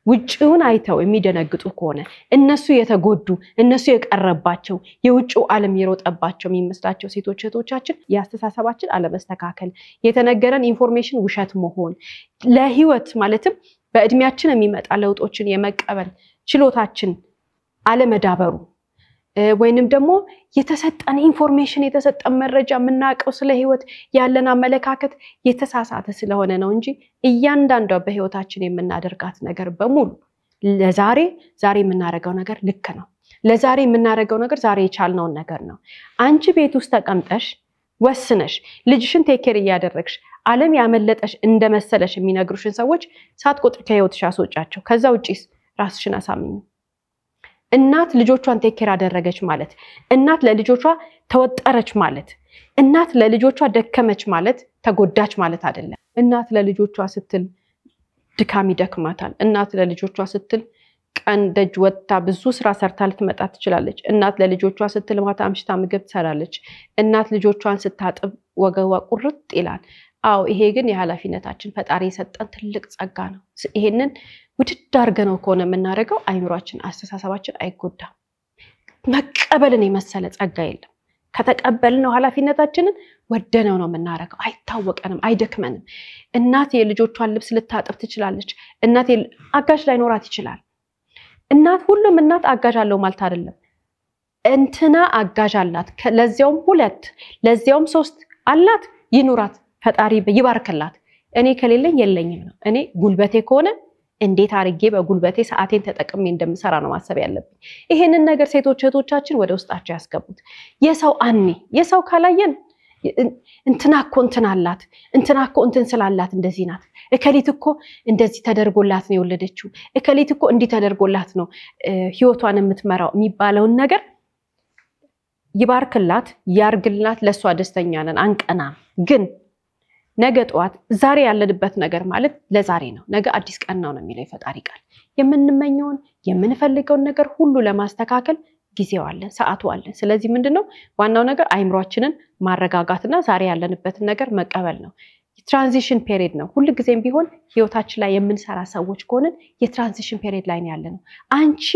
ውጭውን አይተው የሚደነግጡ ከሆነ እነሱ የተጎዱ እነሱ የቀረባቸው የውጭው ዓለም የሮጠባቸው የሚመስላቸው ሴቶች እህቶቻችን ያስተሳሰባችን አለመስተካከል የተነገረን ኢንፎርሜሽን ውሸት መሆን ለህይወት ማለትም በእድሜያችን የሚመጣ ለውጦችን የመቀበል ችሎታችን አለመዳበሩ ወይንም ደግሞ የተሰጠን ኢንፎርሜሽን የተሰጠን መረጃ የምናቀው ስለ ህይወት ያለን አመለካከት የተሳሳተ ስለሆነ ነው እንጂ እያንዳንዷ በህይወታችን የምናደርጋት ነገር በሙሉ ለዛሬ የምናደርገው ነገር ልክ ነው ለዛሬ የምናደርገው ነገር ዛሬ የቻልነው ነገር ነው አንቺ ቤት ውስጥ ተቀምጠሽ ወስነሽ ልጅሽን ቴክ ኬር ያደረግሽ ዓለም ያመለጠሽ እንደመሰለሽ የሚነግሩሽን ሰዎች ሳትቆጥሪ ከህይወትሽ አስወጫቸው ከዛ ውጪስ ራስሽን አሳምኚ እናት ልጆቿን ቴክ ኬር አደረገች ማለት እናት ለልጆቿ ተወጠረች ማለት እናት ለልጆቿ ደከመች ማለት ተጎዳች ማለት አይደለም እናት ለልጆቿ ስትል ድካም ይደክማታል እናት ለልጆቿ ስትል ቀን ደጅ ወጣ ብዙ ስራ ሰርታ ልትመጣ ትችላለች እናት ለልጆቿ ስትል ማታ አምሽታ ምግብ ትሰራለች እናት ልጆቿን ስታጥብ ወገቧ ቁርጥ ይላል አው ይሄ ግን የኃላፊነታችን ፈጣሪ የሰጠን ትልቅ ጸጋ ነው ይሄንን ውድድ አድርገነው ከሆነ የምናደርገው አይምሮአችን አስተሳሰባችን አይጎዳም መቀበልን የመሰለ ጸጋ የለም ከተቀበልነው ኃላፊነታችንን ወደነው ነው የምናደርገው አይታወቀንም አይደክመንም እናት የልጆቿን ልብስ ልታጥብ ትችላለች እናት አጋዥ ላይኖራት ይችላል እናት ሁሉም እናት አጋዥ አለው ማለት አይደለም እንትና አጋዥ አላት ለዚያውም 2 ለዚያውም 3 አላት ይኑራት ፈጣሪ ይባርክላት እኔ ከሌለኝ የለኝም ነው እኔ ጉልበቴ ከሆነ እንዴት አርጌ በጉልበቴ ሰዓቴን ተጠቅሜ እንደምሰራ ነው ማሰብ ያለብኝ ይሄንን ነገር ሴቶች እህቶቻችን ወደ ውስጣቸው ያስገቡት የሰው አኒ የሰው ካላየን እንትናኮ እንትናላት እንትናኮ እንትን ስላላት እንደዚህ ናት እከሊት እኮ እንደዚህ ተደርጎላት ነው የወለደችው እከሊት እኮ እንዲ ተደርጎላት ነው ህይወቷን የምትመራው የሚባለውን ነገር ይባርክላት ያርግላት ለሷ ደስተኛ ነን አንቀናም ግን ነገ ጧት ዛሬ ያለንበት ነገር ማለት ለዛሬ ነው ነገ አዲስ ቀን ነው የሚለው ፈጣሪ ቃል የምንመኘውን የምንፈልገውን ነገር ሁሉ ለማስተካከል ጊዜው አለ ሰዓቱ አለ ስለዚህ ምንድነው ዋናው ነገር አይምሮአችንን ማረጋጋትና ዛሬ ያለንበትን ነገር መቀበል ነው የትራንዚሽን ፔሪድ ነው ሁሉ ጊዜም ቢሆን ህይወታችን ላይ የምንሰራ ሰዎች ከሆነን የትራንዚሽን ፔሪድ ላይ ነው ያለነው አንቺ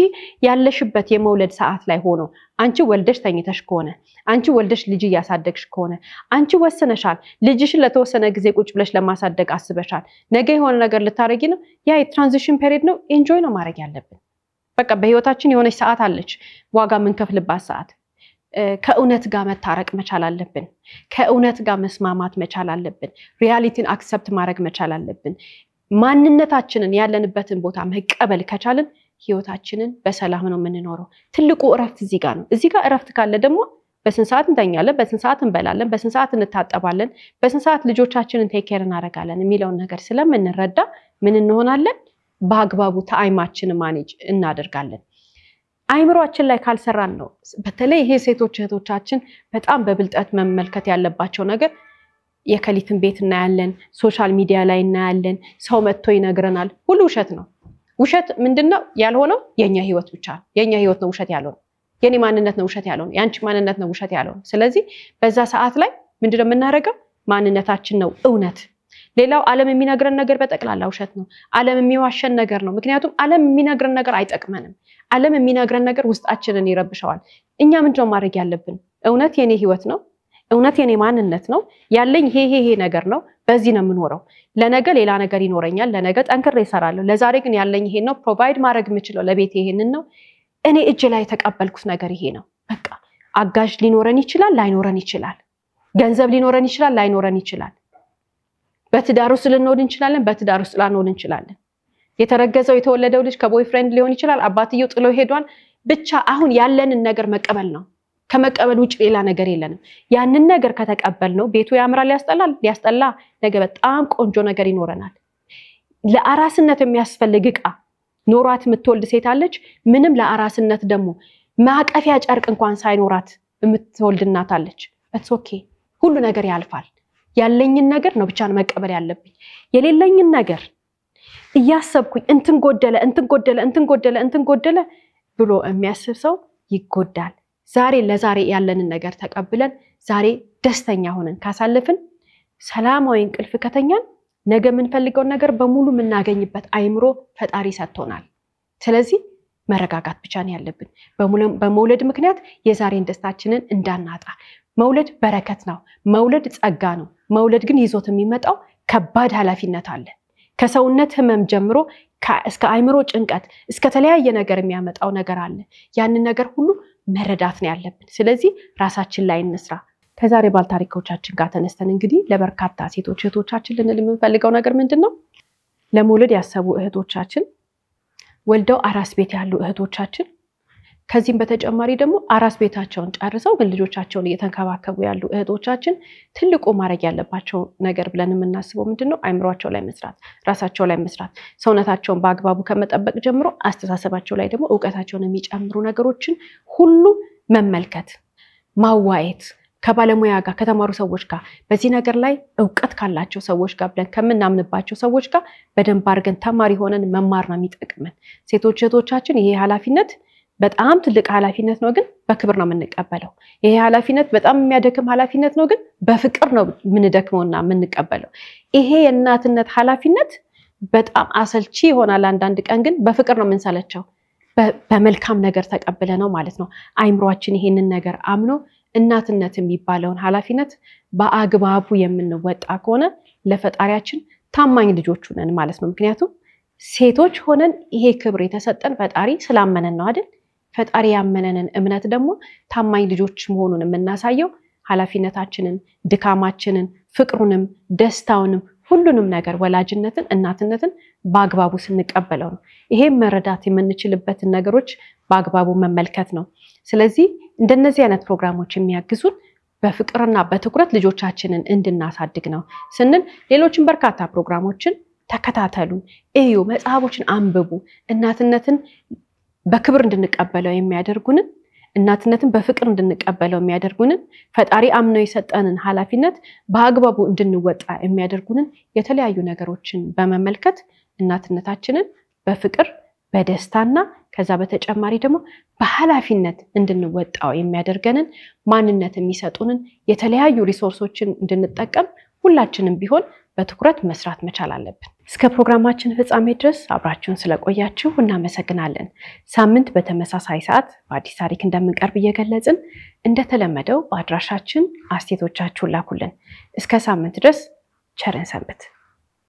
ያለሽበት የመውለድ ሰዓት ላይ ሆኖ አንቺ ወልደሽ ተኝተሽ ከሆነ አንቺ ወልደሽ ልጅ ያሳደግሽ ከሆነ አንቺ ወሰነሻል ልጅሽን ለተወሰነ ጊዜ ቁጭ ብለሽ ለማሳደግ አስበሻል ነገ የሆነ ነገር ልታረጊ ነው ያ የትራንዚሽን ፔሪድ ነው ኢንጆይ ነው ማድረግ ያለብን በቃ በህይወታችን የሆነች ሰዓት አለች ዋጋ ምንከፍልባት ሰዓት ከእውነት ጋር መታረቅ መቻል አለብን ከእውነት ጋር መስማማት መቻል አለብን ሪያሊቲን አክሰፕት ማድረግ መቻል አለብን ማንነታችንን ያለንበትን ቦታ መቀበል ከቻልን ህይወታችንን በሰላም ነው የምንኖረው ትልቁ እረፍት እዚህ ጋር ነው እዚህ ጋር እረፍት ካለ ደግሞ በስንት ሰዓት እንተኛለን በስንት ሰዓት እንበላለን በስንት ሰዓት እንታጠባለን በስንት ሰዓት ልጆቻችንን ቴክ ኬር እናደርጋለን የሚለውን ነገር ስለምንረዳ ምን እንሆናለን በአግባቡ ታይማችን ማኔጅ እናደርጋለን አይምሮአችን ላይ ካልሰራን ነው በተለይ ይሄ ሴቶች እህቶቻችን በጣም በብልጠት መመልከት ያለባቸው ነገር የከሊትን ቤት እናያለን ሶሻል ሚዲያ ላይ እናያለን ሰው መጥቶ ይነግረናል ሁሉ ውሸት ነው ውሸት ምንድነው ያልሆነው የኛ ህይወት ብቻ የኛ ህይወት ነው ውሸት ያልሆነው የኔ ማንነት ነው ውሸት ያልሆነው ያንቺ ማንነት ነው ውሸት ያልሆነው ስለዚህ በዛ ሰዓት ላይ ምንድነው የምናደርገው ማንነታችን ነው እውነት ሌላው ዓለም የሚነግረን ነገር በጠቅላላ ውሸት ነው ዓለም የሚዋሸን ነገር ነው ምክንያቱም ዓለም የሚነግረን ነገር አይጠቅመንም ዓለም የሚነግረን ነገር ውስጣችንን ይረብሻዋል እኛ ምንድነው ማድረግ ያለብን እውነት የኔ ህይወት ነው እውነት የኔ ማንነት ነው ያለኝ ይሄ ነገር ነው በዚህ ነው የምኖረው ለነገ ሌላ ነገር ይኖረኛል ለነገ ጠንክሬ እሰራለሁ ለዛሬ ግን ያለኝ ይሄ ነው ፕሮቫይድ ማድረግ የምችለው ለቤቴ ይሄንን ነው እኔ እጅ ላይ ተቀበልኩት ነገር ይሄ ነው በቃ አጋዥ ሊኖረን ይችላል ላይኖረን ይችላል ገንዘብ ሊኖረን ይችላል ላይኖረን ይችላል በትዳር ውስጥ ልንሆን እንችላለን በትዳር ውስጥ ላንሆን እንችላለን የተረገዘው የተወለደው ልጅ ከቦይፍሬንድ ሊሆን ይችላል አባትየው ጥሎ ሄዷል ብቻ አሁን ያለንን ነገር መቀበል ነው ከመቀበል ውጭ ሌላ ነገር የለንም ያንን ነገር ከተቀበል ነው ቤቱ ያምራል ያስጠላ ነገ በጣም ቆንጆ ነገር ይኖረናል ለአራስነት የሚያስፈልግ ዕቃ ኖራት የምትወልድ ሴት አለች ምንም ለአራስነት ደግሞ ማቀፊያ ጨርቅ እንኳን ሳይኖራት የምትወልድ እናት አለች it's okay ሁሉ ነገር ያልፋል ያለኝን ነገር ነው ብቻ መቀበል ያለብኝ የሌለኝን ነገር እያሰብኩኝ እንትን ጎደለ ብሎ የሚያስብ ሰው ይጎዳል። ዛሬ ለዛሬ ያለንን ነገር ተቀብለን ዛሬ ደስተኛ ሆነን ካሳለፍን ሰላማዊ እንቅልፍ ከተኛን ነገ የምንፈልገውን ነገር በሙሉ የምናገኝበት አይምሮ ፈጣሪ ሰጥቶናል። ስለዚህ መረጋጋት ብቻ ነው ያለብን። በመውለድ ምክንያት የዛሬን ደስታችንን እንዳናጣ። መውለድ በረከት ነው። መውለድ ጸጋ ነው። መውለድ ግን ይዞት የሚመጣው ከባድ ኃላፊነት አለ። ከሰውነት ህመም ጀምሮ እስከ አይምሮ ጭንቀት እስከ ተለያየ ነገር የሚያመጣው ነገር አለ። ያንን ነገር ሁሉ መረዳት ነው ያለብን። ስለዚህ ራሳችን ላይ እንስራ። ከዛሬ ባልታሪኮቻችን ጋር ተነስተን እንግዲህ ለበርካታ ሴቶች እህቶቻችን ልንል የምንፈልገው ነገር ምንድነው? ለመውለድ ያሰቡ እህቶቻችን፣ ወልደው አራስ ቤት ያሉ እህቶቻችን፣ ከዚህም በተጨማሪ ደግሞ አራስ ቤታቸውን ጨርሰው ግን ልጆቻቸውን እየተንከባከቡ ያሉ እህቶቻችን ትልቁ ማድረግ ያለባቸው ነገር ብለን የምናስበው ምንድነው? አይምሯቸው ላይ መስራት፣ ራሳቸው ላይ መስራት፣ ሰውነታቸውን በአግባቡ ከመጠበቅ ጀምሮ አስተሳሰባቸው ላይ ደግሞ ዕውቀታቸውን የሚጨምሩ ነገሮችን ሁሉ መመልከት፣ ማዋየት፣ ከባለሙያ ጋር ከተማሩ ሰዎች ጋር በዚህ ነገር ላይ ዕውቀት ካላቸው ሰዎች ጋር ብለን ከምናምንባቸው ሰዎች ጋር በደንብ አድርገን ተማሪ ሆነን መማር ነው የሚጠቅመን። ሴቶች እህቶቻችን ይሄ ኃላፊነት በጣም ትልቅ ኃላፊነት ነው፣ ግን በክብር ነው የምንቀበለው። ይሄ ኃላፊነት በጣም የሚያደክም ኃላፊነት ነው፣ ግን በፍቅር ነው የምንደክመውና የምንቀበለው። ይሄ የእናትነት ኃላፊነት በጣም አሰልቺ ይሆናል አንዳንድ ቀን፣ ግን በፍቅር ነው የምንሰለቸው። በመልካም ነገር ተቀበለ ነው ማለት ነው። አይምሯችን ይሄንን ነገር አምኖ እናትነት የሚባለውን ኃላፊነት በአግባቡ የምንወጣ ከሆነ ለፈጣሪያችን ታማኝ ልጆች ነን ማለት ነው። ምክንያቱም ሴቶች ሆነን ይሄ ክብር የተሰጠን ፈጣሪ ስላመነን ነው አይደል? ፈጣሪ ያመነንን እምነት ደግሞ ታማኝ ልጆች መሆኑን የምናሳየው ኃላፊነታችንን፣ ድካማችንን፣ ፍቅሩንም፣ ደስታውንም ሁሉንም ነገር ወላጅነትን፣ እናትነትን በአግባቡ ስንቀበለው ነው። ይሄም መረዳት የምንችልበትን ነገሮች በአግባቡ መመልከት ነው። ስለዚህ እንደነዚህ አይነት ፕሮግራሞች የሚያግዙን በፍቅርና በትኩረት ልጆቻችንን እንድናሳድግ ነው ስንል ሌሎችን በርካታ ፕሮግራሞችን ተከታተሉ፣ እዩ፣ መጽሐፎችን አንብቡ። እናትነትን በክብር እንድንቀበለው የሚያደርጉንን፣ እናትነትን በፍቅር እንድንቀበለው የሚያደርጉንን፣ ፈጣሪ አምነው የሰጠንን ኃላፊነት በአግባቡ እንድንወጣ የሚያደርጉንን የተለያዩ ነገሮችን በመመልከት እናትነታችንን በፍቅር በደስታና ከዛ በተጨማሪ ደግሞ በኃላፊነት እንድንወጣው የሚያደርገንን ማንነት የሚሰጡንን የተለያዩ ሪሶርሶችን እንድንጠቀም ሁላችንም ቢሆን በትኩረት መስራት መቻል አለብን። እስከ ፕሮግራማችን ፍጻሜ ድረስ አብራችሁን ስለቆያችሁ እናመሰግናለን። ሳምንት በተመሳሳይ ሰዓት በአዲስ ታሪክ እንደምንቀርብ እየገለጽን እንደተለመደው በአድራሻችን አስተያየቶቻችሁን ላኩልን። እስከ ሳምንት ድረስ ቸርን ሰንብት።